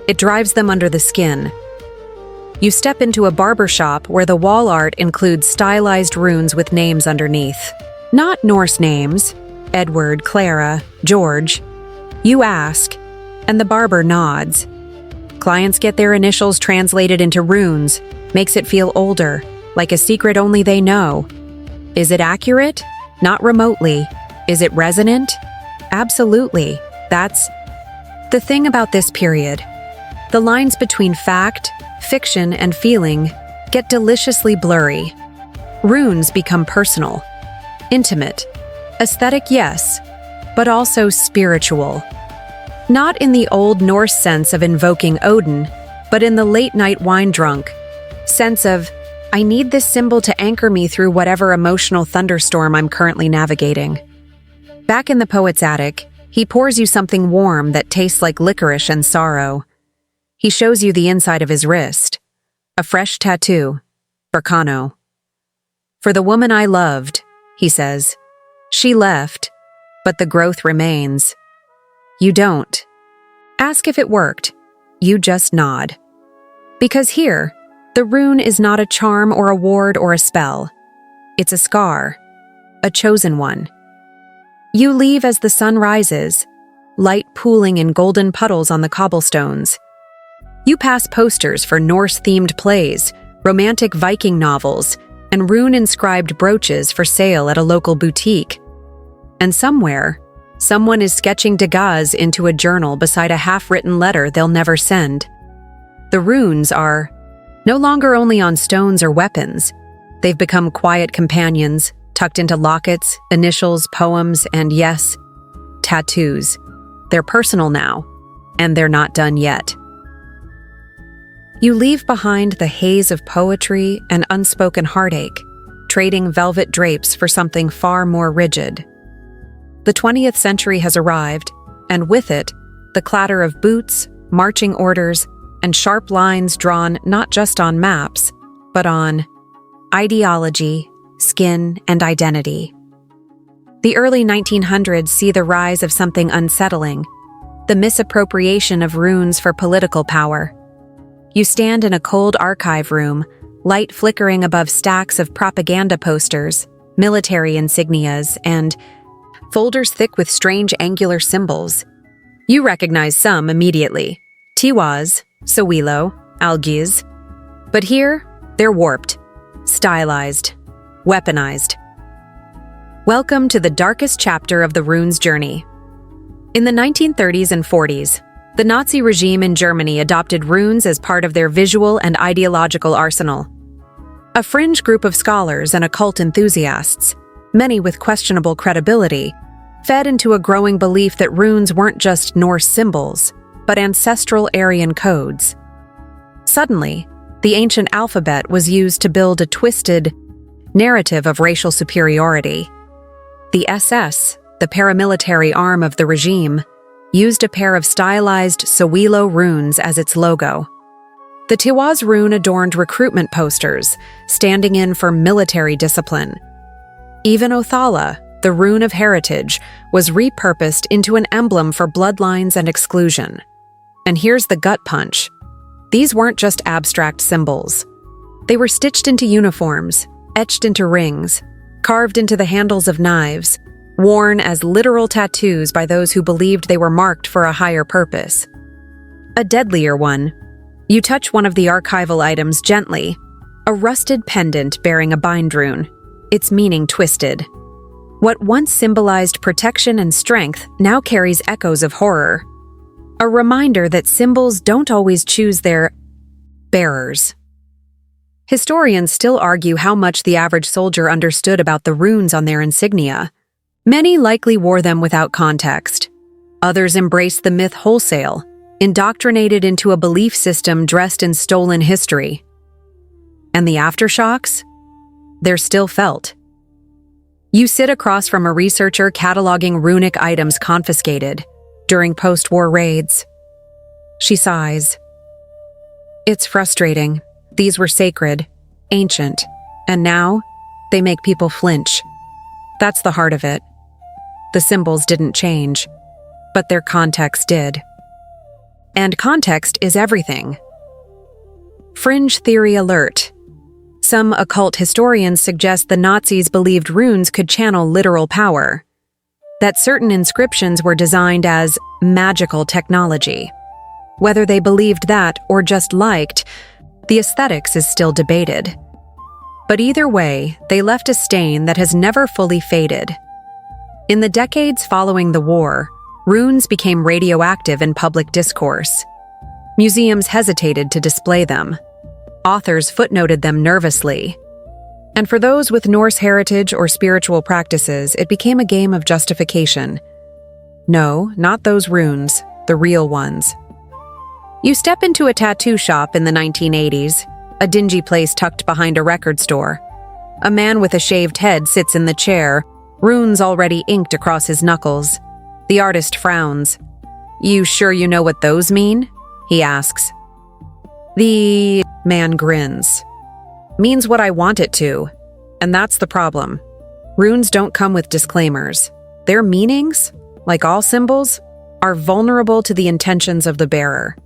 [SPEAKER 1] It drives them under the skin. You step into a barber shop where the wall art includes stylized runes with names underneath. Not Norse names, Edward, Clara, George. You ask, and the barber nods. Clients get their initials translated into runes, makes it feel older, like a secret only they know. Is it accurate? Not remotely. Is it resonant? Absolutely. That's the thing about this period. The lines between fact, fiction, and feeling get deliciously blurry. Runes become personal, intimate, aesthetic, yes, but also spiritual. Not in the Old Norse sense of invoking Odin, but in the late-night wine-drunk sense of, I need this symbol to anchor me through whatever emotional thunderstorm I'm currently navigating. Back in the poet's attic, he pours you something warm that tastes like licorice and sorrow. He shows you the inside of his wrist. A fresh tattoo. Burkano. For the woman I loved, he says. She left, but the growth remains. You don't. Ask if it worked. You just nod. Because here, the rune is not a charm or a ward or a spell. It's a scar. A chosen one. You leave as the sun rises, light pooling in golden puddles on the cobblestones. You pass posters for Norse-themed plays, romantic Viking novels, and rune-inscribed brooches for sale at a local boutique. And somewhere, someone is sketching Degas into a journal beside a half-written letter they'll never send. The runes are no longer only on stones or weapons. They've become quiet companions, tucked into lockets, initials, poems, and yes, tattoos. They're personal now, and they're not done yet. You leave behind the haze of poetry and unspoken heartache, trading velvet drapes for something far more rigid. The 20th century has arrived, and with it, the clatter of boots, marching orders, and sharp lines drawn not just on maps, but on ideology, skin, and identity. The early 1900s see the rise of something unsettling, the misappropriation of runes for political power. You stand in a cold archive room, light flickering above stacks of propaganda posters, military insignias, and folders thick with strange angular symbols. You recognize some immediately. Tiwaz, Sawilo, Algiz. But here, they're warped, stylized, weaponized. Welcome to the darkest chapter of the runes journey. In the 1930s and 40s, the Nazi regime in Germany adopted runes as part of their visual and ideological arsenal. A fringe group of scholars and occult enthusiasts, many with questionable credibility, fed into a growing belief that runes weren't just Norse symbols, but ancestral Aryan codes. Suddenly, the ancient alphabet was used to build a twisted narrative of racial superiority. The SS, the paramilitary arm of the regime, used a pair of stylized Sawilo runes as its logo. The Tiwaz rune adorned recruitment posters, standing in for military discipline. Even Othala, the rune of heritage, was repurposed into an emblem for bloodlines and exclusion. And here's the gut punch. These weren't just abstract symbols. They were stitched into uniforms, etched into rings, carved into the handles of knives, worn as literal tattoos by those who believed they were marked for a higher purpose. A deadlier one. You touch one of the archival items gently, a rusted pendant bearing a bind rune, its meaning twisted. What once symbolized protection and strength now carries echoes of horror. A reminder that symbols don't always choose their bearers. Historians still argue how much the average soldier understood about the runes on their insignia. Many likely wore them without context. Others embraced the myth wholesale, indoctrinated into a belief system dressed in stolen history. And the aftershocks? They're still felt. You sit across from a researcher cataloging runic items confiscated during post-war raids. She sighs. It's frustrating. These were sacred, ancient, and now they make people flinch. That's the heart of it. The symbols didn't change, but their context did. And context is everything. Fringe theory alert. Some occult historians suggest the Nazis believed runes could channel literal power, that certain inscriptions were designed as magical technology. Whether they believed that or just liked, the aesthetics is still debated. But either way, they left a stain that has never fully faded. In the decades following the war, runes became radioactive in public discourse. Museums hesitated to display them. Authors footnoted them nervously. And for those with Norse heritage or spiritual practices, it became a game of justification. No, not those runes, the real ones. You step into a tattoo shop in the 1980s, a dingy place tucked behind a record store. A man with a shaved head sits in the chair, runes already inked across his knuckles. The artist frowns. "You sure you know what those mean?" he asks. The man grins. "Means what I want it to. And that's the problem. Runes don't come with disclaimers. Their meanings, like all symbols, are vulnerable to the intentions of the bearer.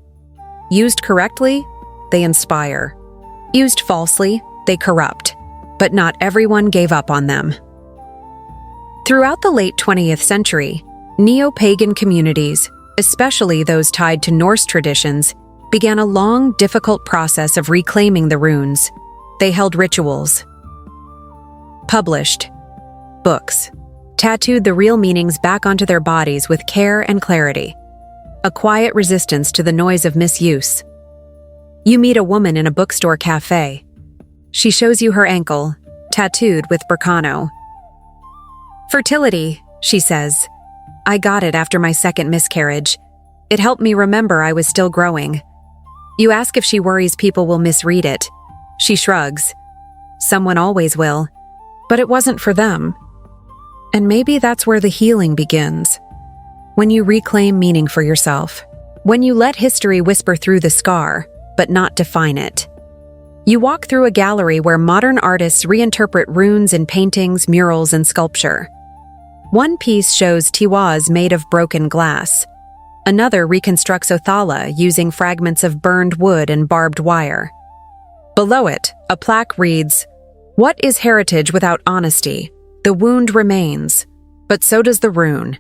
[SPEAKER 1] Used correctly, they inspire. Used falsely, they corrupt. But not everyone gave up on them. Throughout the late 20th century, neo-pagan communities, especially those tied to Norse traditions, began a long, difficult process of reclaiming the runes. They held rituals, published books, tattooed the real meanings back onto their bodies with care and clarity. A quiet resistance to the noise of misuse. You meet a woman in a bookstore cafe. She shows you her ankle, tattooed with Burkano. "Fertility," she says. "I got it after my second miscarriage. It helped me remember I was still growing." You ask if she worries people will misread it. She shrugs. Someone always will. But it wasn't for them. And maybe that's where the healing begins. When you reclaim meaning for yourself. When you let history whisper through the scar, but not define it. You walk through a gallery where modern artists reinterpret runes in paintings, murals, and sculpture. One piece shows Tiwaz made of broken glass. Another reconstructs Othala using fragments of burned wood and barbed wire. Below it, a plaque reads, "What is heritage without honesty? The wound remains, but so does the rune."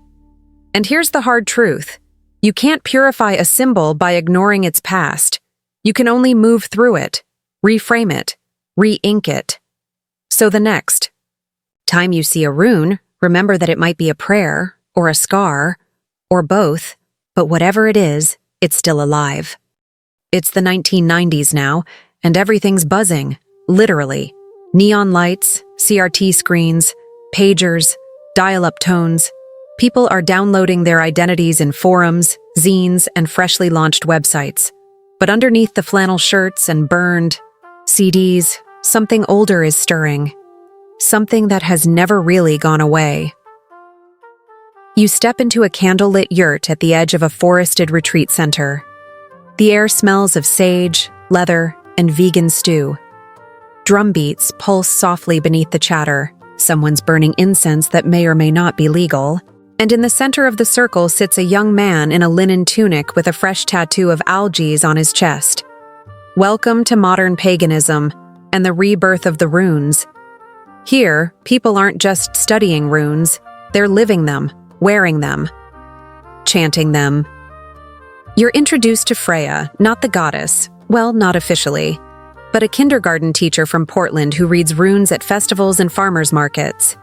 [SPEAKER 1] And here's the hard truth. You can't purify a symbol by ignoring its past. You can only move through it, reframe it, re-ink it. So the next time you see a rune, remember that it might be a prayer, or a scar, or both, but whatever it is, it's still alive. It's the 1990s now, and everything's buzzing, literally. Neon lights, CRT screens, pagers, dial-up tones. People are downloading their identities in forums, zines, and freshly launched websites. But underneath the flannel shirts and burned CDs, something older is stirring. Something that has never really gone away. You step into a candlelit yurt at the edge of a forested retreat center. The air smells of sage, leather, and vegan stew. Drum beats pulse softly beneath the chatter. Someone's burning incense that may or may not be legal. And in the center of the circle sits a young man in a linen tunic with a fresh tattoo of algae on his chest. Welcome to modern paganism and the rebirth of the runes. Here, people aren't just studying runes, they're living them, wearing them, chanting them. You're introduced to Freya, not the goddess, well, not officially, but a kindergarten teacher from Portland who reads runes at festivals and farmers markets.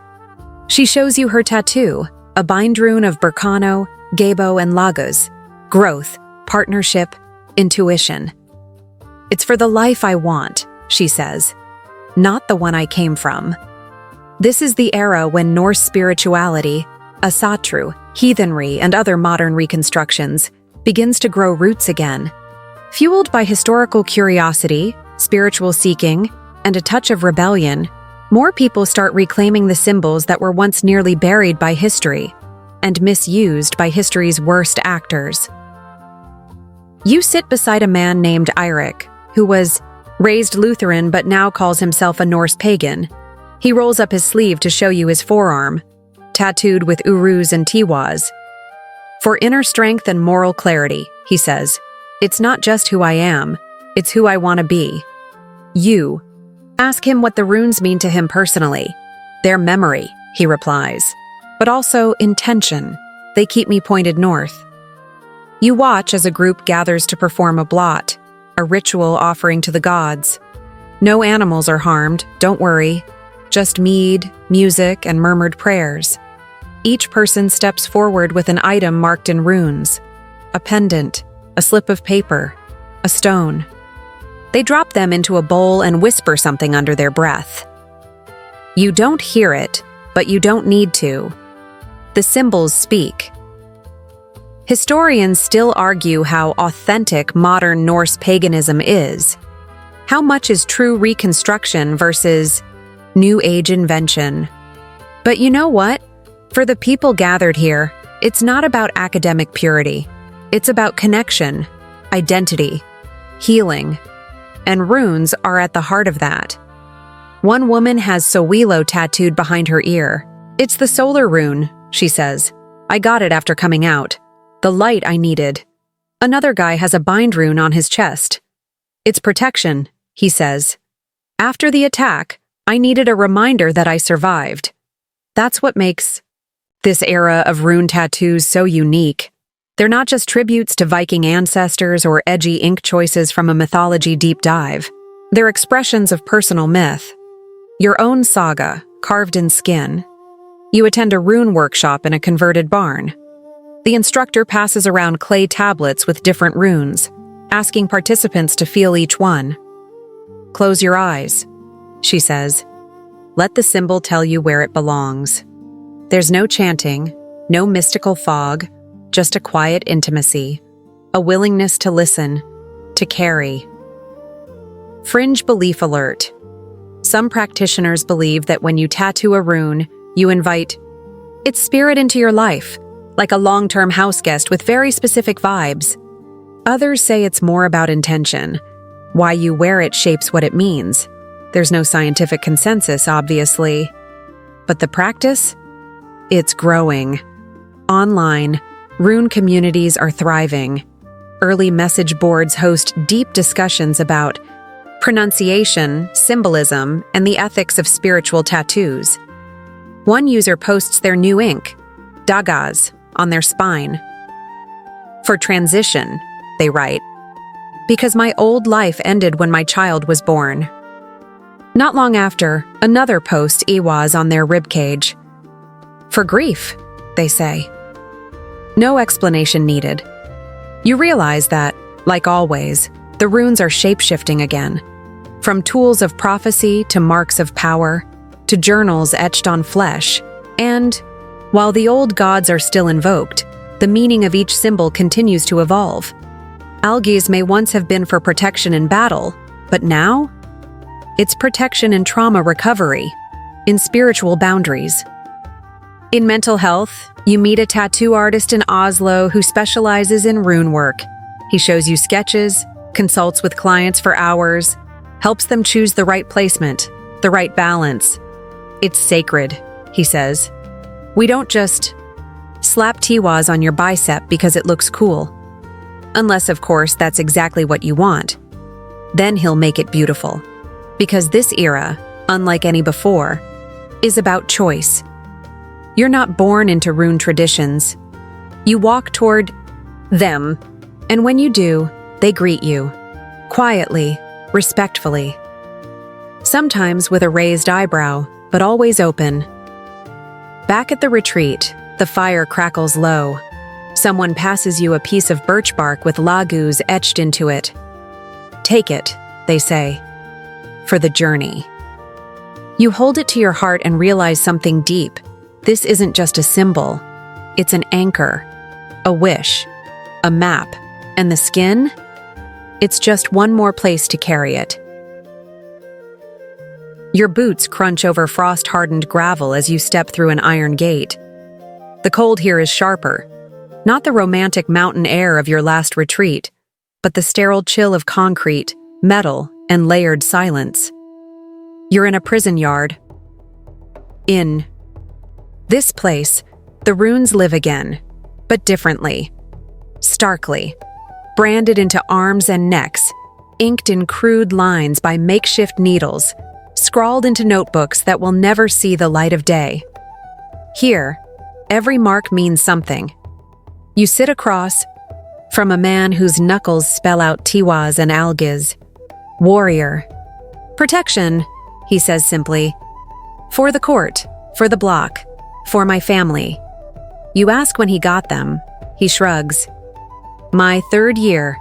[SPEAKER 1] She shows you her tattoo, a bind rune of Burkano, Gabo, and Lagos. Growth, partnership, intuition. It's for the life I want, she says, not the one I came from. This is the era when Norse spirituality, asatru, heathenry, and other modern reconstructions begins to grow roots again. Fueled by historical curiosity, spiritual seeking, and a touch of rebellion, more people start reclaiming the symbols that were once nearly buried by history and misused by history's worst actors. You sit beside a man named Eirik, who was raised Lutheran but now calls himself a Norse pagan. He rolls up his sleeve to show you his forearm, tattooed with urus and tiwas. For inner strength and moral clarity, he says, it's not just who I am, it's who I want to be. You. Ask him what the runes mean to him personally. Their memory, he replies, but also intention. They keep me pointed north. You watch as a group gathers to perform a blot, a ritual offering to the gods. No animals are harmed, don't worry. Just mead, music, and murmured prayers. Each person steps forward with an item marked in runes. A pendant, a slip of paper, a stone. They drop them into a bowl and whisper something under their breath. You don't hear it, but you don't need to. The symbols speak. Historians still argue how authentic modern Norse paganism is. How much is true reconstruction versus New Age invention? But you know what? For the people gathered here, it's not about academic purity. It's about connection, identity, healing. And runes are at the heart of that. One woman has Sowilo tattooed behind her ear. It's the solar rune, she says. I got it after coming out. The light I needed. Another guy has a bind rune on his chest. It's protection, he says. After the attack, I needed a reminder that I survived. That's what makes this era of rune tattoos so unique. They're not just tributes to Viking ancestors or edgy ink choices from a mythology deep dive. They're expressions of personal myth. Your own saga, carved in skin. You attend a rune workshop in a converted barn. The instructor passes around clay tablets with different runes, asking participants to feel each one. Close your eyes, she says. Let the symbol tell you where it belongs. There's no chanting, no mystical fog, just a quiet intimacy, a willingness to listen, to carry. Fringe belief alert. Some practitioners believe that when you tattoo a rune, you invite its spirit into your life, like a long-term house guest with very specific vibes. Others say it's more about intention. Why you wear it shapes what it means. There's no scientific consensus, obviously. But the practice? It's growing. Online, rune communities are thriving. Early message boards host deep discussions about pronunciation, symbolism, and the ethics of spiritual tattoos. One user posts their new ink, dagas, on their spine. For transition, they write, because my old life ended when my child was born. Not long after, another posts Iwas on their ribcage. For grief, they say. No explanation needed. You realize that, like always, the runes are shape-shifting again. From tools of prophecy to marks of power, to journals etched on flesh, and, while the old gods are still invoked, the meaning of each symbol continues to evolve. Algaes may once have been for protection in battle, but now? It's protection in trauma recovery, in spiritual boundaries. In mental health, you meet a tattoo artist in Oslo who specializes in rune work. He shows you sketches, consults with clients for hours, helps them choose the right placement, the right balance. It's sacred, he says. We don't just slap tiwas on your bicep because it looks cool. Unless, of course, that's exactly what you want. Then he'll make it beautiful. Because this era, unlike any before, is about choice. You're not born into rune traditions. You walk toward them, and when you do, they greet you. Quietly, respectfully. Sometimes with a raised eyebrow, but always open. Back at the retreat, the fire crackles low. Someone passes you a piece of birch bark with lagus etched into it. Take it, they say, for the journey. You hold it to your heart and realize something deep. This isn't just a symbol. It's an anchor, a wish, a map, and the skin? It's just one more place to carry it. Your boots crunch over frost-hardened gravel as you step through an iron gate. The cold here is sharper, not the romantic mountain air of your last retreat, but the sterile chill of concrete, metal, and layered silence. You're in a prison yard. In this place, the runes live again, but differently. Starkly. Branded into arms and necks, inked in crude lines by makeshift needles, scrawled into notebooks that will never see the light of day. Here, every mark means something. You sit across from a man whose knuckles spell out tiwas and algas. Warrior. Protection, he says simply. For the court, for the block, for my family. You ask when he got them. He shrugs. My 3rd year.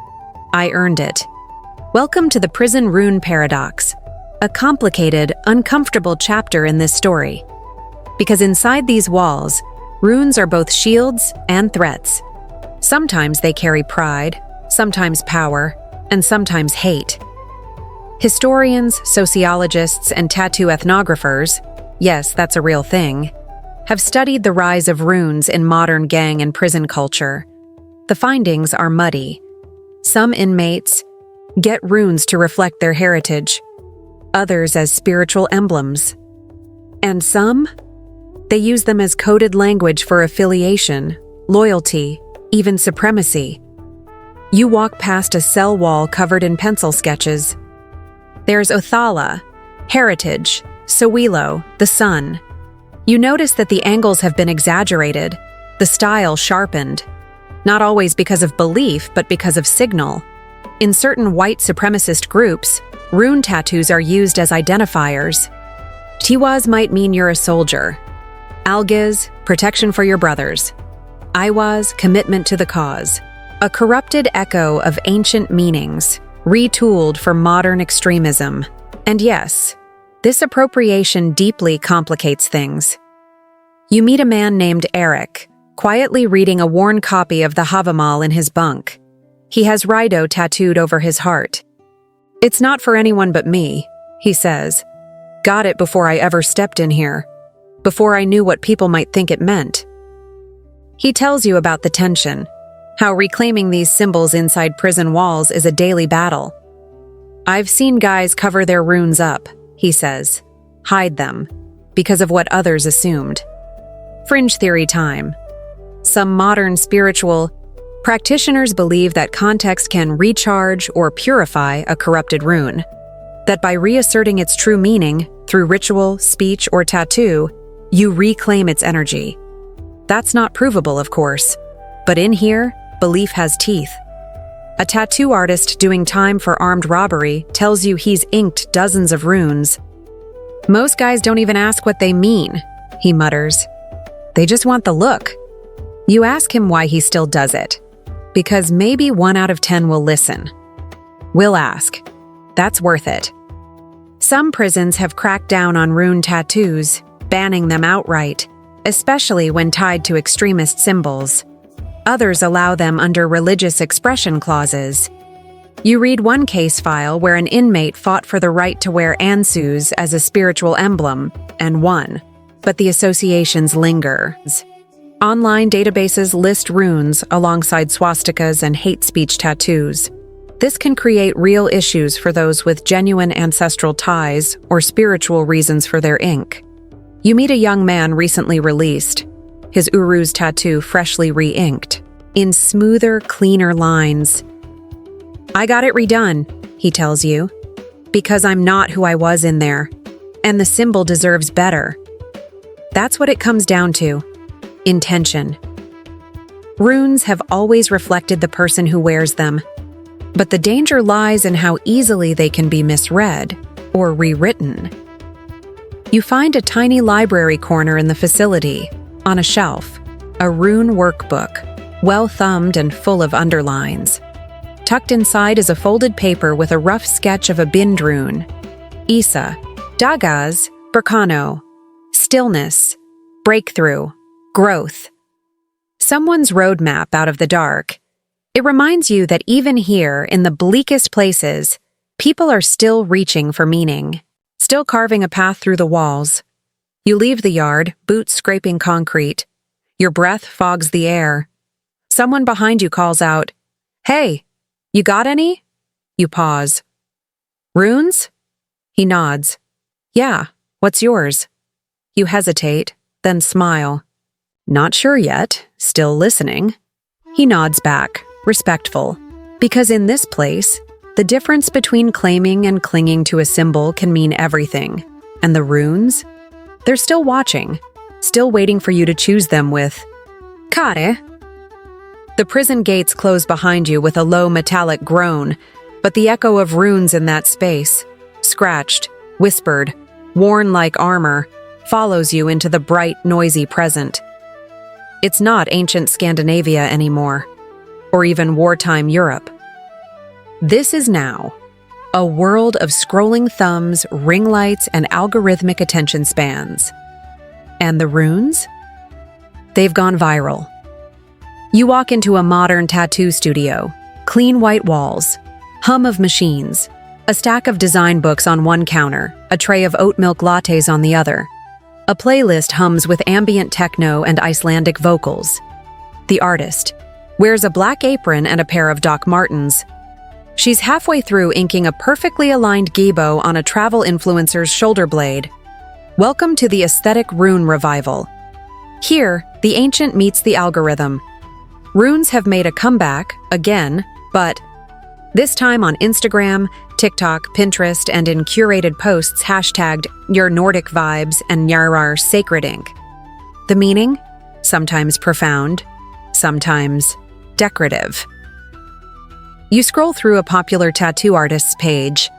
[SPEAKER 1] I earned it. Welcome to the prison rune paradox. A complicated, uncomfortable chapter in this story. Because inside these walls, runes are both shields and threats. Sometimes they carry pride, sometimes power, and sometimes hate. Historians, sociologists, and tattoo ethnographers, yes, that's a real thing, have studied the rise of runes in modern gang and prison culture. The findings are muddy. Some inmates get runes to reflect their heritage, others as spiritual emblems. And some, they use them as coded language for affiliation, loyalty, even supremacy. You walk past a cell wall covered in pencil sketches. There's Othala, heritage, Sawilo, the sun. You notice that the angles have been exaggerated, the style sharpened, not always because of belief, but because of signal. In certain white supremacist groups, rune tattoos are used as identifiers. Tiwas might mean you're a soldier. Algas, protection for your brothers. Iwas, commitment to the cause. A corrupted echo of ancient meanings, retooled for modern extremism. And yes, this appropriation deeply complicates things. You meet a man named Eric, quietly reading a worn copy of the Havamal in his bunk. He has Rido tattooed over his heart. It's not for anyone but me, he says. Got it before I ever stepped in here, before I knew what people might think it meant. He tells you about the tension, how reclaiming these symbols inside prison walls is a daily battle. I've seen guys cover their runes up, he says, hide them, because of what others assumed. Fringe theory time. Some modern spiritual practitioners believe that context can recharge or purify a corrupted rune, that by reasserting its true meaning through ritual, speech, or tattoo, you reclaim its energy. That's not provable, of course, but in here, belief has teeth. A tattoo artist doing time for armed robbery tells you he's inked dozens of runes. Most guys don't even ask what they mean, he mutters. They just want the look. You ask him why he still does it. Because maybe 1 out of 10 will listen. We'll ask. That's worth it. Some prisons have cracked down on rune tattoos, banning them outright, especially when tied to extremist symbols. Others allow them under religious expression clauses. You read one case file where an inmate fought for the right to wear ansus as a spiritual emblem, and won. But the associations linger. Online databases list runes alongside swastikas and hate speech tattoos. This can create real issues for those with genuine ancestral ties or spiritual reasons for their ink. You meet a young man recently released, his Uru's tattoo freshly re-inked, in smoother, cleaner lines. I got it redone, he tells you, because I'm not who I was in there, and the symbol deserves better. That's what it comes down to. Intention. Runes have always reflected the person who wears them, but the danger lies in how easily they can be misread or rewritten. You find a tiny library corner in the facility, on a shelf, a rune workbook, well-thumbed and full of underlines. Tucked inside is a folded paper with a rough sketch of a binh rune. Isa, Dagaz, Burkano, stillness, breakthrough, growth. Someone's roadmap out of the dark. It reminds you that even here, in the bleakest places, people are still reaching for meaning, still carving a path through the walls. You leave the yard, boots scraping concrete. Your breath fogs the air. Someone behind you calls out, "Hey, you got any?" You pause. "Runes?" He nods. "Yeah, what's yours?" You hesitate, then smile. "Not sure yet, still listening." He nods back, respectful, because in this place, the difference between claiming and clinging to a symbol can mean everything. And the runes? They're still watching, still waiting for you to choose them with "Kare." The prison gates close behind you with a low metallic groan, but the echo of runes in that space, scratched, whispered, worn like armor, follows you into the bright, noisy present. It's not ancient Scandinavia anymore, or even wartime Europe. This is now a world of scrolling thumbs, ring lights, and algorithmic attention spans. And the runes? They've gone viral. You walk into a modern tattoo studio, clean white walls, hum of machines, a stack of design books on one counter, a tray of oat milk lattes on the other. A playlist hums with ambient techno and Icelandic vocals. The artist wears a black apron and a pair of Doc Martens. She's halfway through inking a perfectly aligned gibo on a travel influencer's shoulder blade. Welcome to the aesthetic rune revival. Here, the ancient meets the algorithm. Runes have made a comeback, again, but this time on Instagram, TikTok, Pinterest, and in curated posts hashtagged your Nordic vibes and Njarar sacred ink. The meaning? Sometimes profound, sometimes decorative. You scroll through a popular tattoo artist's page.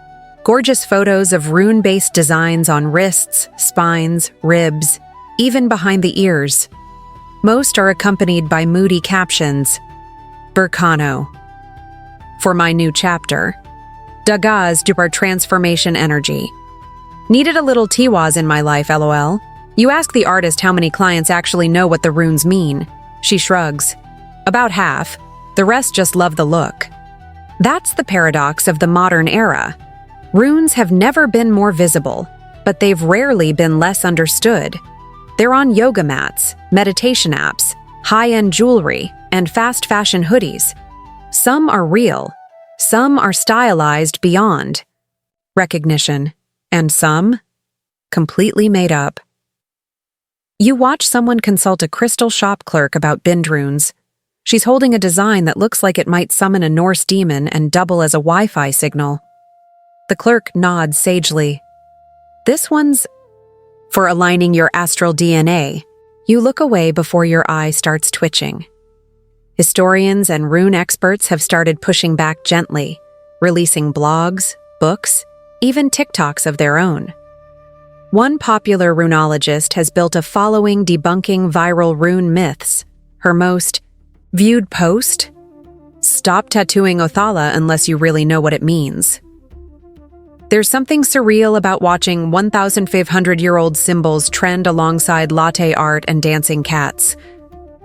[SPEAKER 1] Gorgeous photos of rune-based designs on wrists, spines, ribs, even behind the ears. Most are accompanied by moody captions. Burkano. For my new chapter. Dagaz Dupar transformation energy. Needed a little tiwaz in my life, lol. You ask the artist how many clients actually know what the runes mean. She shrugs. About half. The rest just love the look. That's the paradox of the modern era. Runes have never been more visible, but they've rarely been less understood. They're on yoga mats, meditation apps, high-end jewelry, and fast fashion hoodies. Some are real. Some are stylized beyond recognition, and some completely made up. You watch someone consult a crystal shop clerk about binh runes. She's holding a design that looks like it might summon a Norse demon and double as a Wi-Fi signal. The clerk nods sagely. This one's for aligning your astral DNA. You look away before your eye starts twitching. Historians and rune experts have started pushing back gently, releasing blogs, books, even TikToks of their own. One popular runologist has built a following debunking viral rune myths. Her most viewed post? Stop tattooing Othala unless you really know what it means. There's something surreal about watching 1,500-year-old symbols trend alongside latte art and dancing cats.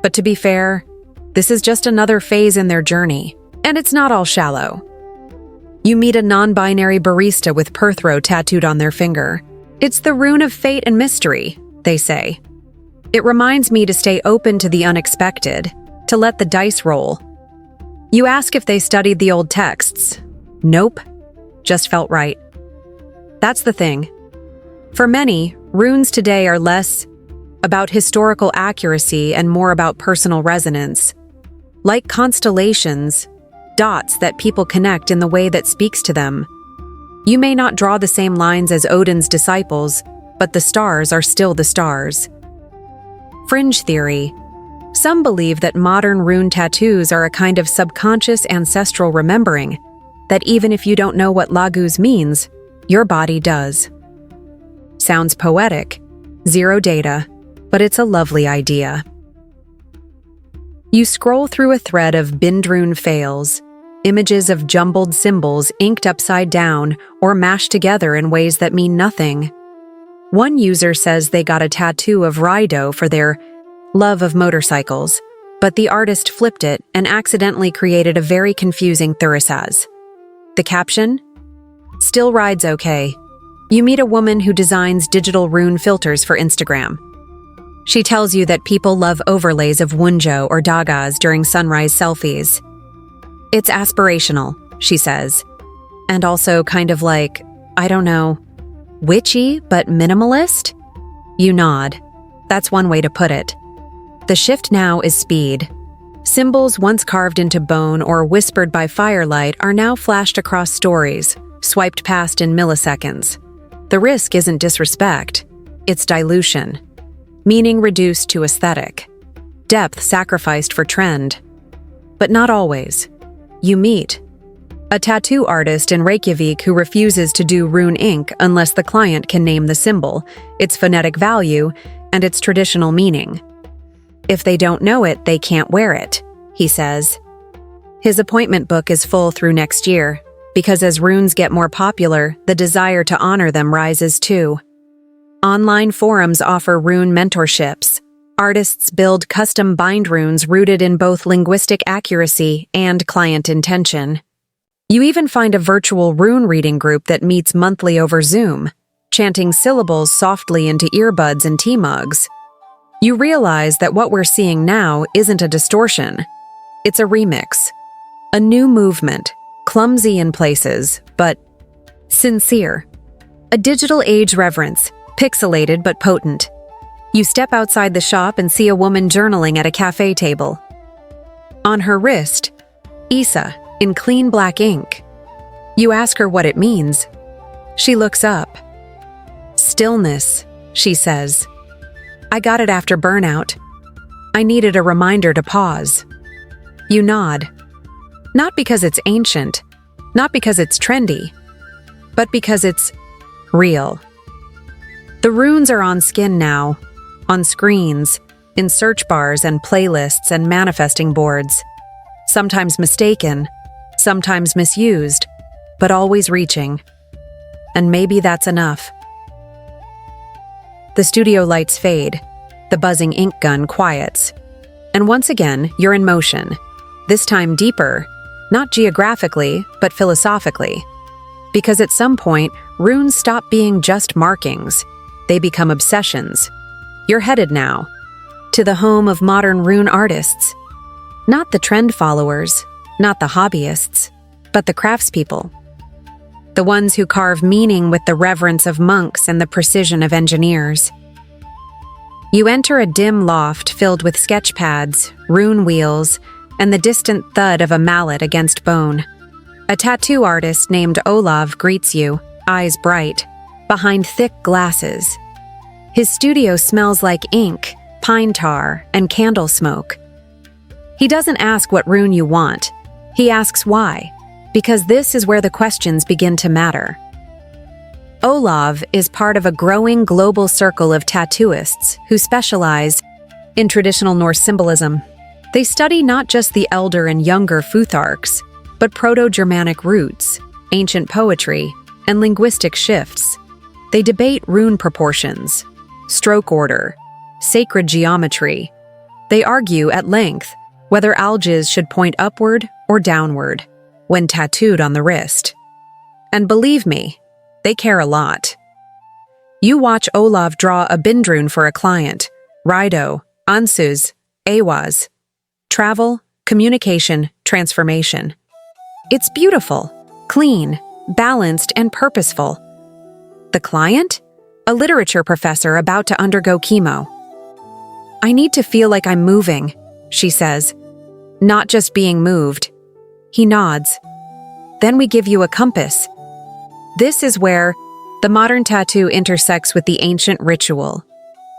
[SPEAKER 1] But to be fair, this is just another phase in their journey, and it's not all shallow. You meet a non-binary barista with Perthrow tattooed on their finger. It's the rune of fate and mystery, they say. It reminds me to stay open to the unexpected, to let the dice roll. You ask if they studied the old texts. Nope, just felt right. That's the thing. For many, runes today are less about historical accuracy and more about personal resonance. Like constellations, dots that people connect in the way that speaks to them. You may not draw the same lines as Odin's disciples, but the stars are still the stars. Fringe theory. Some believe that modern rune tattoos are a kind of subconscious ancestral remembering, that even if you don't know what Laguz means, your body does. Sounds poetic, zero data, but it's a lovely idea. You scroll through a thread of Bindrune fails, images of jumbled symbols inked upside down or mashed together in ways that mean nothing. One user says they got a tattoo of Raido for their love of motorcycles, but the artist flipped it and accidentally created a very confusing Thurisaz. The caption? Still rides okay. You meet a woman who designs digital rune filters for Instagram. She tells you that people love overlays of Wunjo or Dagas during sunrise selfies. It's aspirational, she says. And also kind of like, I don't know, witchy but minimalist? You nod. That's one way to put it. The shift now is speed. Symbols once carved into bone or whispered by firelight are now flashed across stories, swiped past in milliseconds. The risk isn't disrespect, it's dilution. Meaning reduced to aesthetic. Depth sacrificed for trend. But not always. You meet a tattoo artist in Reykjavik who refuses to do rune ink unless the client can name the symbol, its phonetic value, and its traditional meaning. If they don't know it, they can't wear it, he says. His appointment book is full through next year, because as runes get more popular, the desire to honor them rises too. Online forums offer rune mentorships. Artists build custom bind runes rooted in both linguistic accuracy and client intention. You even find a virtual rune reading group that meets monthly over Zoom, chanting syllables softly into earbuds and tea mugs. You realize that what we're seeing now isn't a distortion. It's a remix. A new movement, clumsy in places, but sincere. A digital age reverence, pixelated but potent. You step outside the shop and see a woman journaling at a cafe table. On her wrist, Isa, in clean black ink. You ask her what it means. She looks up. Stillness, she says. I got it after burnout. I needed a reminder to pause. You nod. Not because it's ancient, not because it's trendy, but because it's real. The runes are on skin now, on screens, in search bars and playlists and manifesting boards. Sometimes mistaken, sometimes misused, but always reaching. And maybe that's enough. The studio lights fade, the buzzing ink gun quiets, and once again, you're in motion, this time deeper, not geographically, but philosophically. Because at some point, runes stop being just markings. They become obsessions. You're headed now to the home of modern rune artists. Not the trend followers, not the hobbyists, but the craftspeople. The ones who carve meaning with the reverence of monks and the precision of engineers. You enter a dim loft filled with sketch pads, rune wheels, and the distant thud of a mallet against bone. A tattoo artist named Olav greets you, eyes bright, behind thick glasses. His studio smells like ink, pine tar, and candle smoke. He doesn't ask what rune you want. He asks why, because this is where the questions begin to matter. Olav is part of a growing global circle of tattooists who specialize in traditional Norse symbolism. They study not just the elder and younger Futharks, but Proto-Germanic roots, ancient poetry, and linguistic shifts. They debate rune proportions, stroke order, sacred geometry. They argue at length whether alges should point upward or downward when tattooed on the wrist. And believe me, they care a lot. You watch Olav draw a bindrune for a client, Rido, Ansuz, Awaz. Travel, communication, transformation. It's beautiful, clean, balanced, and purposeful. The client? A literature professor about to undergo chemo. I need to feel like I'm moving, she says. Not just being moved. He nods. Then we give you a compass. This is where the modern tattoo intersects with the ancient ritual.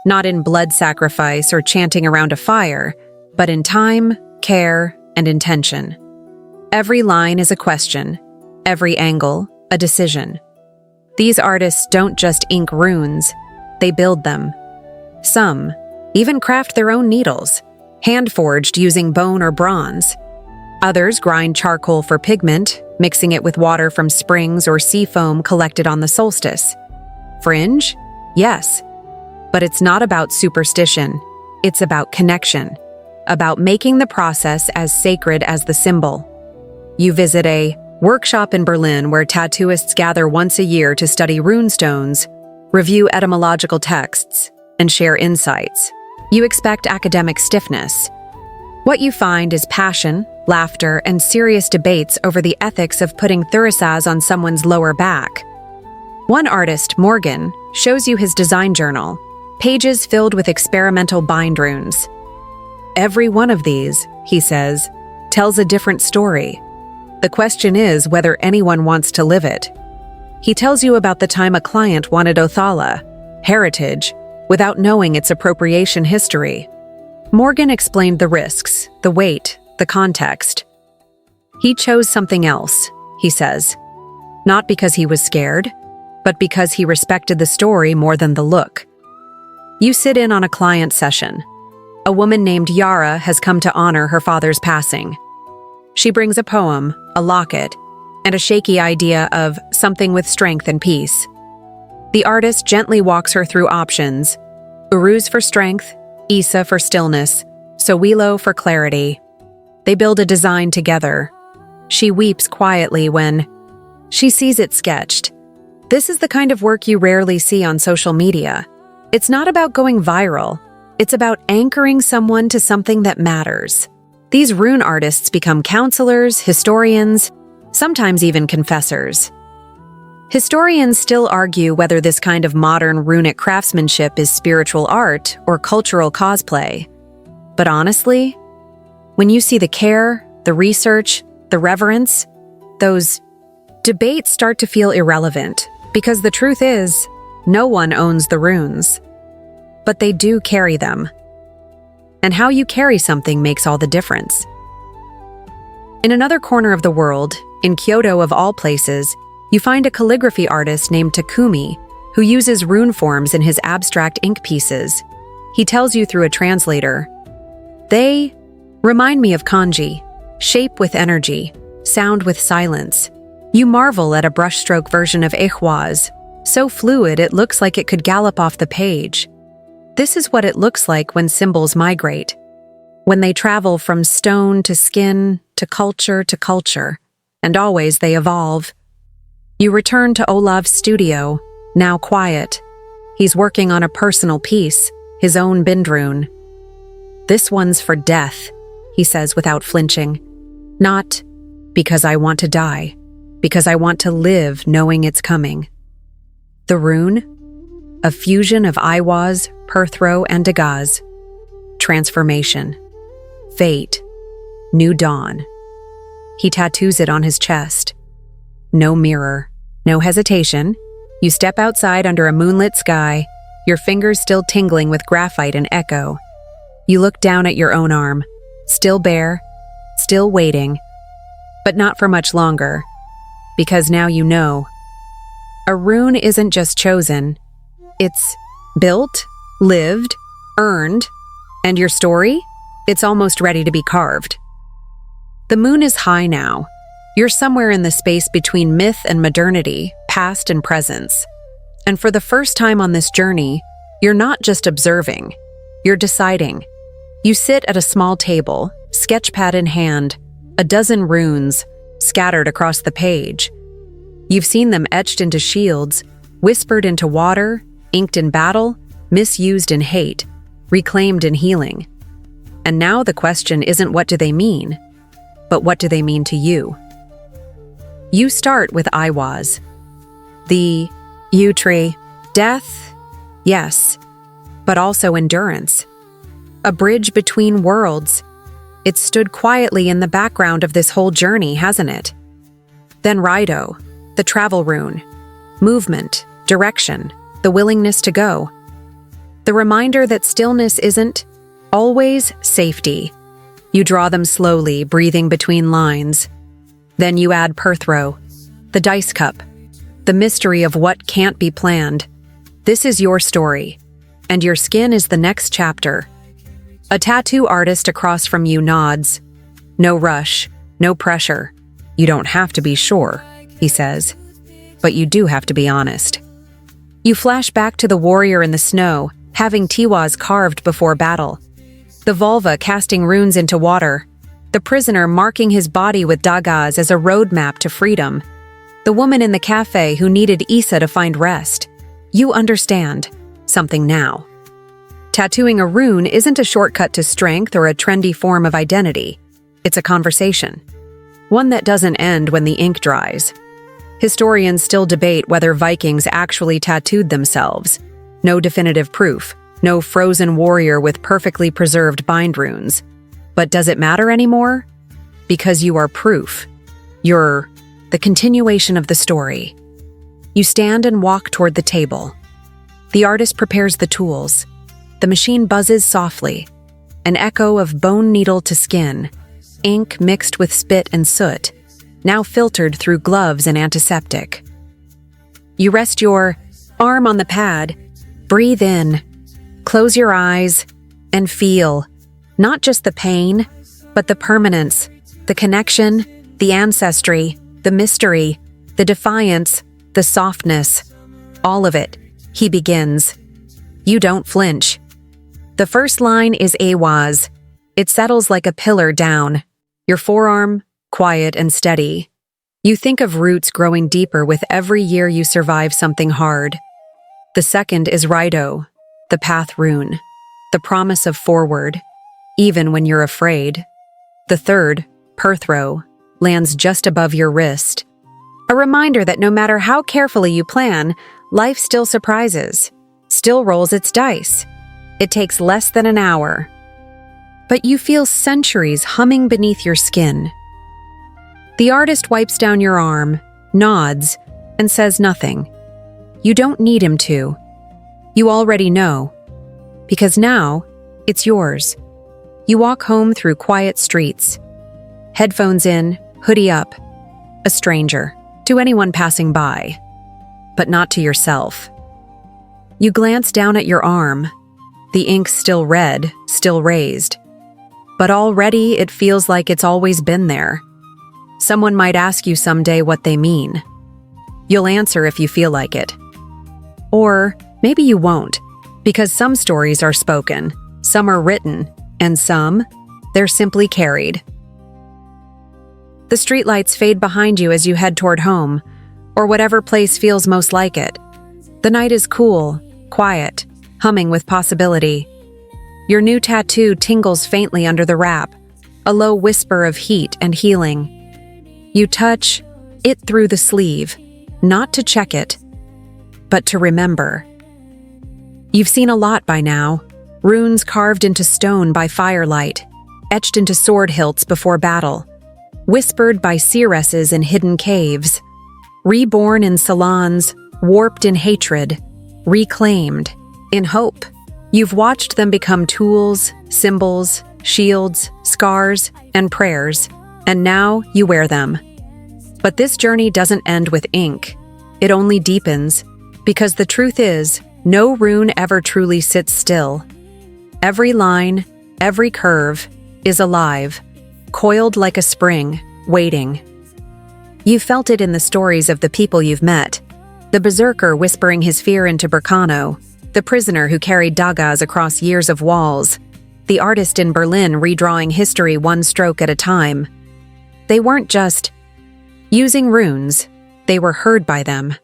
[SPEAKER 1] Not in blood sacrifice or chanting around a fire, but in time, care, and intention. Every line is a question, every angle, a decision. These artists don't just ink runes, they build them. Some even craft their own needles, hand-forged using bone or bronze. Others grind charcoal for pigment, mixing it with water from springs or sea foam collected on the solstice. Fringe? Yes. But it's not about superstition, it's about connection. About making the process as sacred as the symbol. You visit a workshop in Berlin where tattooists gather once a year to study runestones, review etymological texts, and share insights. You expect academic stiffness. What you find is passion, laughter, and serious debates over the ethics of putting thurisaz on someone's lower back. One artist, Morgan, shows you his design journal, pages filled with experimental bind runes. Every one of these, he says, tells a different story. The question is whether anyone wants to live it. He tells you about the time a client wanted Othala, heritage, without knowing its appropriation history. Morgan explained the risks, the weight, the context. He chose something else, he says, not because he was scared, but because he respected the story more than the look. You sit in on a client session. A woman named Yara has come to honor her father's passing. She brings a poem, a locket, and a shaky idea of something with strength and peace. The artist gently walks her through options: Uruz for strength, Isa for stillness, Sowilo for clarity. They build a design together. She weeps quietly when she sees it sketched. This is the kind of work you rarely see on social media. It's not about going viral. It's about anchoring someone to something that matters. These rune artists become counselors, historians, sometimes even confessors. Historians still argue whether this kind of modern runic craftsmanship is spiritual art or cultural cosplay. But honestly, when you see the care, the research, the reverence, those debates start to feel irrelevant, because the truth is, no one owns the runes. But they do carry them. And how you carry something makes all the difference. In another corner of the world, in Kyoto of all places, you find a calligraphy artist named Takumi, who uses rune forms in his abstract ink pieces. He tells you through a translator, "They remind me of kanji, shape with energy, sound with silence." You marvel at a brushstroke version of ehwaz, so fluid it looks like it could gallop off the page. This is what it looks like when symbols migrate, when they travel from stone to skin to culture, and always they evolve. You return to Olav's studio, now quiet. He's working on a personal piece, his own bindrune. "This one's for death," he says without flinching. "Not because I want to die, because I want to live knowing it's coming." The rune? A fusion of Iwaz, Perthro, and Dagaz. Transformation. Fate. New dawn. He tattoos it on his chest. No mirror. No hesitation. You step outside under a moonlit sky, your fingers still tingling with graphite and echo. You look down at your own arm, still bare, still waiting, but not for much longer, because now you know. A rune isn't just chosen. It's built, lived, earned, and your story? It's almost ready to be carved. The moon is high now. You're somewhere in the space between myth and modernity, past and presence. And for the first time on this journey, you're not just observing, you're deciding. You sit at a small table, sketchpad in hand, a dozen runes scattered across the page. You've seen them etched into shields, whispered into water, inked in battle, misused in hate, reclaimed in healing. And now the question isn't what do they mean, but what do they mean to you? You start with Iwaz, the yew tree. Death, yes, but also endurance. A bridge between worlds. It's stood quietly in the background of this whole journey, hasn't it? Then Rido, the travel rune. Movement, direction, the willingness to go. The reminder that stillness isn't always safety. You draw them slowly, breathing between lines. Then you add Perthro, the dice cup, the mystery of what can't be planned. This is your story, and your skin is the next chapter. A tattoo artist across from you nods. No rush, no pressure. You don't have to be sure, he says, but you do have to be honest. You flash back to the warrior in the snow, having Tiwaz carved before battle. The vulva casting runes into water. The prisoner marking his body with dagas as a roadmap to freedom. The woman in the cafe who needed Issa to find rest. You understand something now. Tattooing a rune isn't a shortcut to strength or a trendy form of identity. It's a conversation. One that doesn't end when the ink dries. Historians still debate whether Vikings actually tattooed themselves. No definitive proof. No frozen warrior with perfectly preserved bind runes. But does it matter anymore? Because you are proof. You're the continuation of the story. You stand and walk toward the table. The artist prepares the tools. The machine buzzes softly. An echo of bone needle to skin. Ink mixed with spit and soot, now filtered through gloves and antiseptic. You rest your arm on the pad. Breathe in. Close your eyes and feel not just the pain, but the permanence, the connection, the ancestry, the mystery, the defiance, the softness. All of it. He begins. You don't flinch. The first line is Awaz. It settles like a pillar down. Your forearm, quiet and steady. You think of roots growing deeper with every year you survive something hard. The second is Rido, the path rune, the promise of forward, even when you're afraid. The third, Perthro, lands just above your wrist. A reminder that no matter how carefully you plan, life still surprises, still rolls its dice. It takes less than an hour. But you feel centuries humming beneath your skin. The artist wipes down your arm, nods, and says nothing. You don't need him to. You already know. Because now, it's yours. You walk home through quiet streets. Headphones in, hoodie up. A stranger, to anyone passing by. But not to yourself. You glance down at your arm. The ink's still red, still raised. But already it feels like it's always been there. Someone might ask you someday what they mean. You'll answer if you feel like it. Or maybe you won't, because some stories are spoken, some are written, and some, they're simply carried. The streetlights fade behind you as you head toward home, or whatever place feels most like it. The night is cool, quiet, humming with possibility. Your new tattoo tingles faintly under the wrap, a low whisper of heat and healing. You touch it through the sleeve, not to check it, but to remember. You've seen a lot by now. Runes carved into stone by firelight, etched into sword hilts before battle, whispered by seeresses in hidden caves, reborn in salons, warped in hatred, reclaimed in hope. You've watched them become tools, symbols, shields, scars, and prayers, and now you wear them. But this journey doesn't end with ink. it only deepens, because the truth is, no rune ever truly sits still. Every line, every curve, is alive, coiled like a spring, waiting. You felt it in the stories of the people you've met. The berserker whispering his fear into Burkano, the prisoner who carried daggers across years of walls, the artist in Berlin redrawing history one stroke at a time. They weren't just using runes, they were heard by them.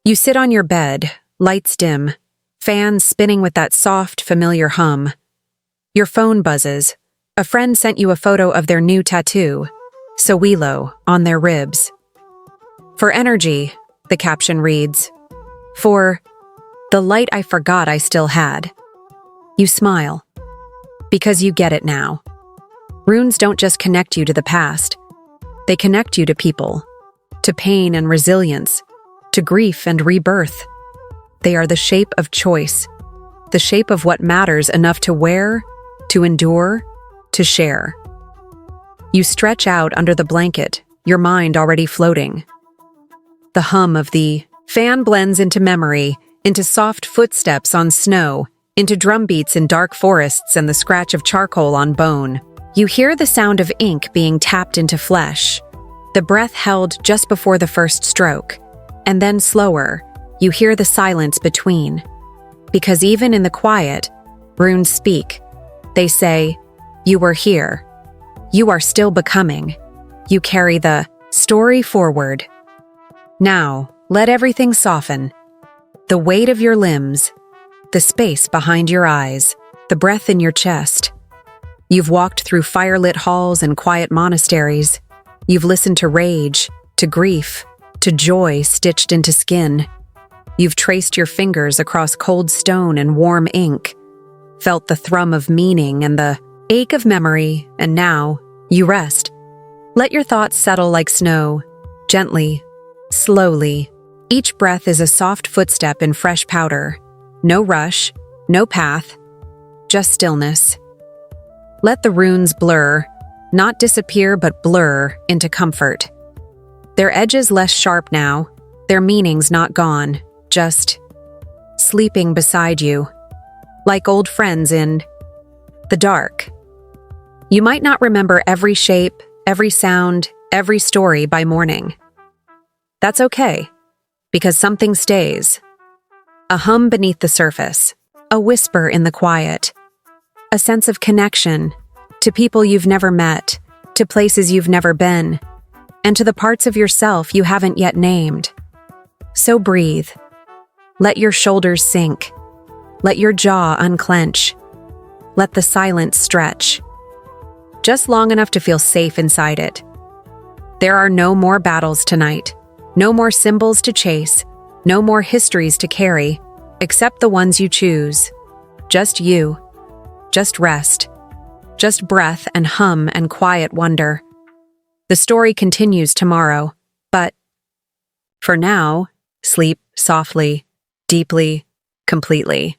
[SPEAKER 1] You sit on your bed, lights dim, fans spinning with that soft, familiar hum. Your phone buzzes. A friend sent you a photo of their new tattoo, Sawilo, on their ribs. For energy, the caption reads, for the light I forgot I still had. You smile, because you get it now. Runes don't just connect you to the past. They connect you to people, to pain and resilience, to grief and rebirth. They are the shape of choice, the shape of what matters enough to wear, to endure, to share. You stretch out under the blanket, your mind already floating. The hum of the fan blends into memory, into soft footsteps on snow, into drum beats in dark forests and the scratch of charcoal on bone. You hear the sound of ink being tapped into flesh, the breath held just before the first stroke, and then slower, you hear the silence between. Because even in the quiet, runes speak. They say, you were here. You are still becoming. You carry the story forward. Now, let everything soften. The weight of your limbs, the space behind your eyes, the breath in your chest. You've walked through firelit halls and quiet monasteries. You've listened to rage, to grief, to joy stitched into skin. You've traced your fingers across cold stone and warm ink, felt the thrum of meaning and the ache of memory, and now you rest. Let your thoughts settle like snow, gently, slowly. Each breath is a soft footstep in fresh powder. No rush, no path, just stillness. Let the runes blur, not disappear but blur into comfort. Their edges less sharp now, their meanings not gone, just sleeping beside you, like old friends in the dark. You might not remember every shape, every sound, every story by morning. That's okay, because something stays. A hum beneath the surface, a whisper in the quiet, a sense of connection to people you've never met, to places you've never been, and to the parts of yourself you haven't yet named. So breathe. Let your shoulders sink. Let your jaw unclench. Let the silence stretch. Just long enough to feel safe inside it. There are no more battles tonight, no more symbols to chase, no more histories to carry, except the ones you choose. Just you. Just rest. Just breath and hum and quiet wonder. The story continues tomorrow, but for now, sleep softly, deeply, completely.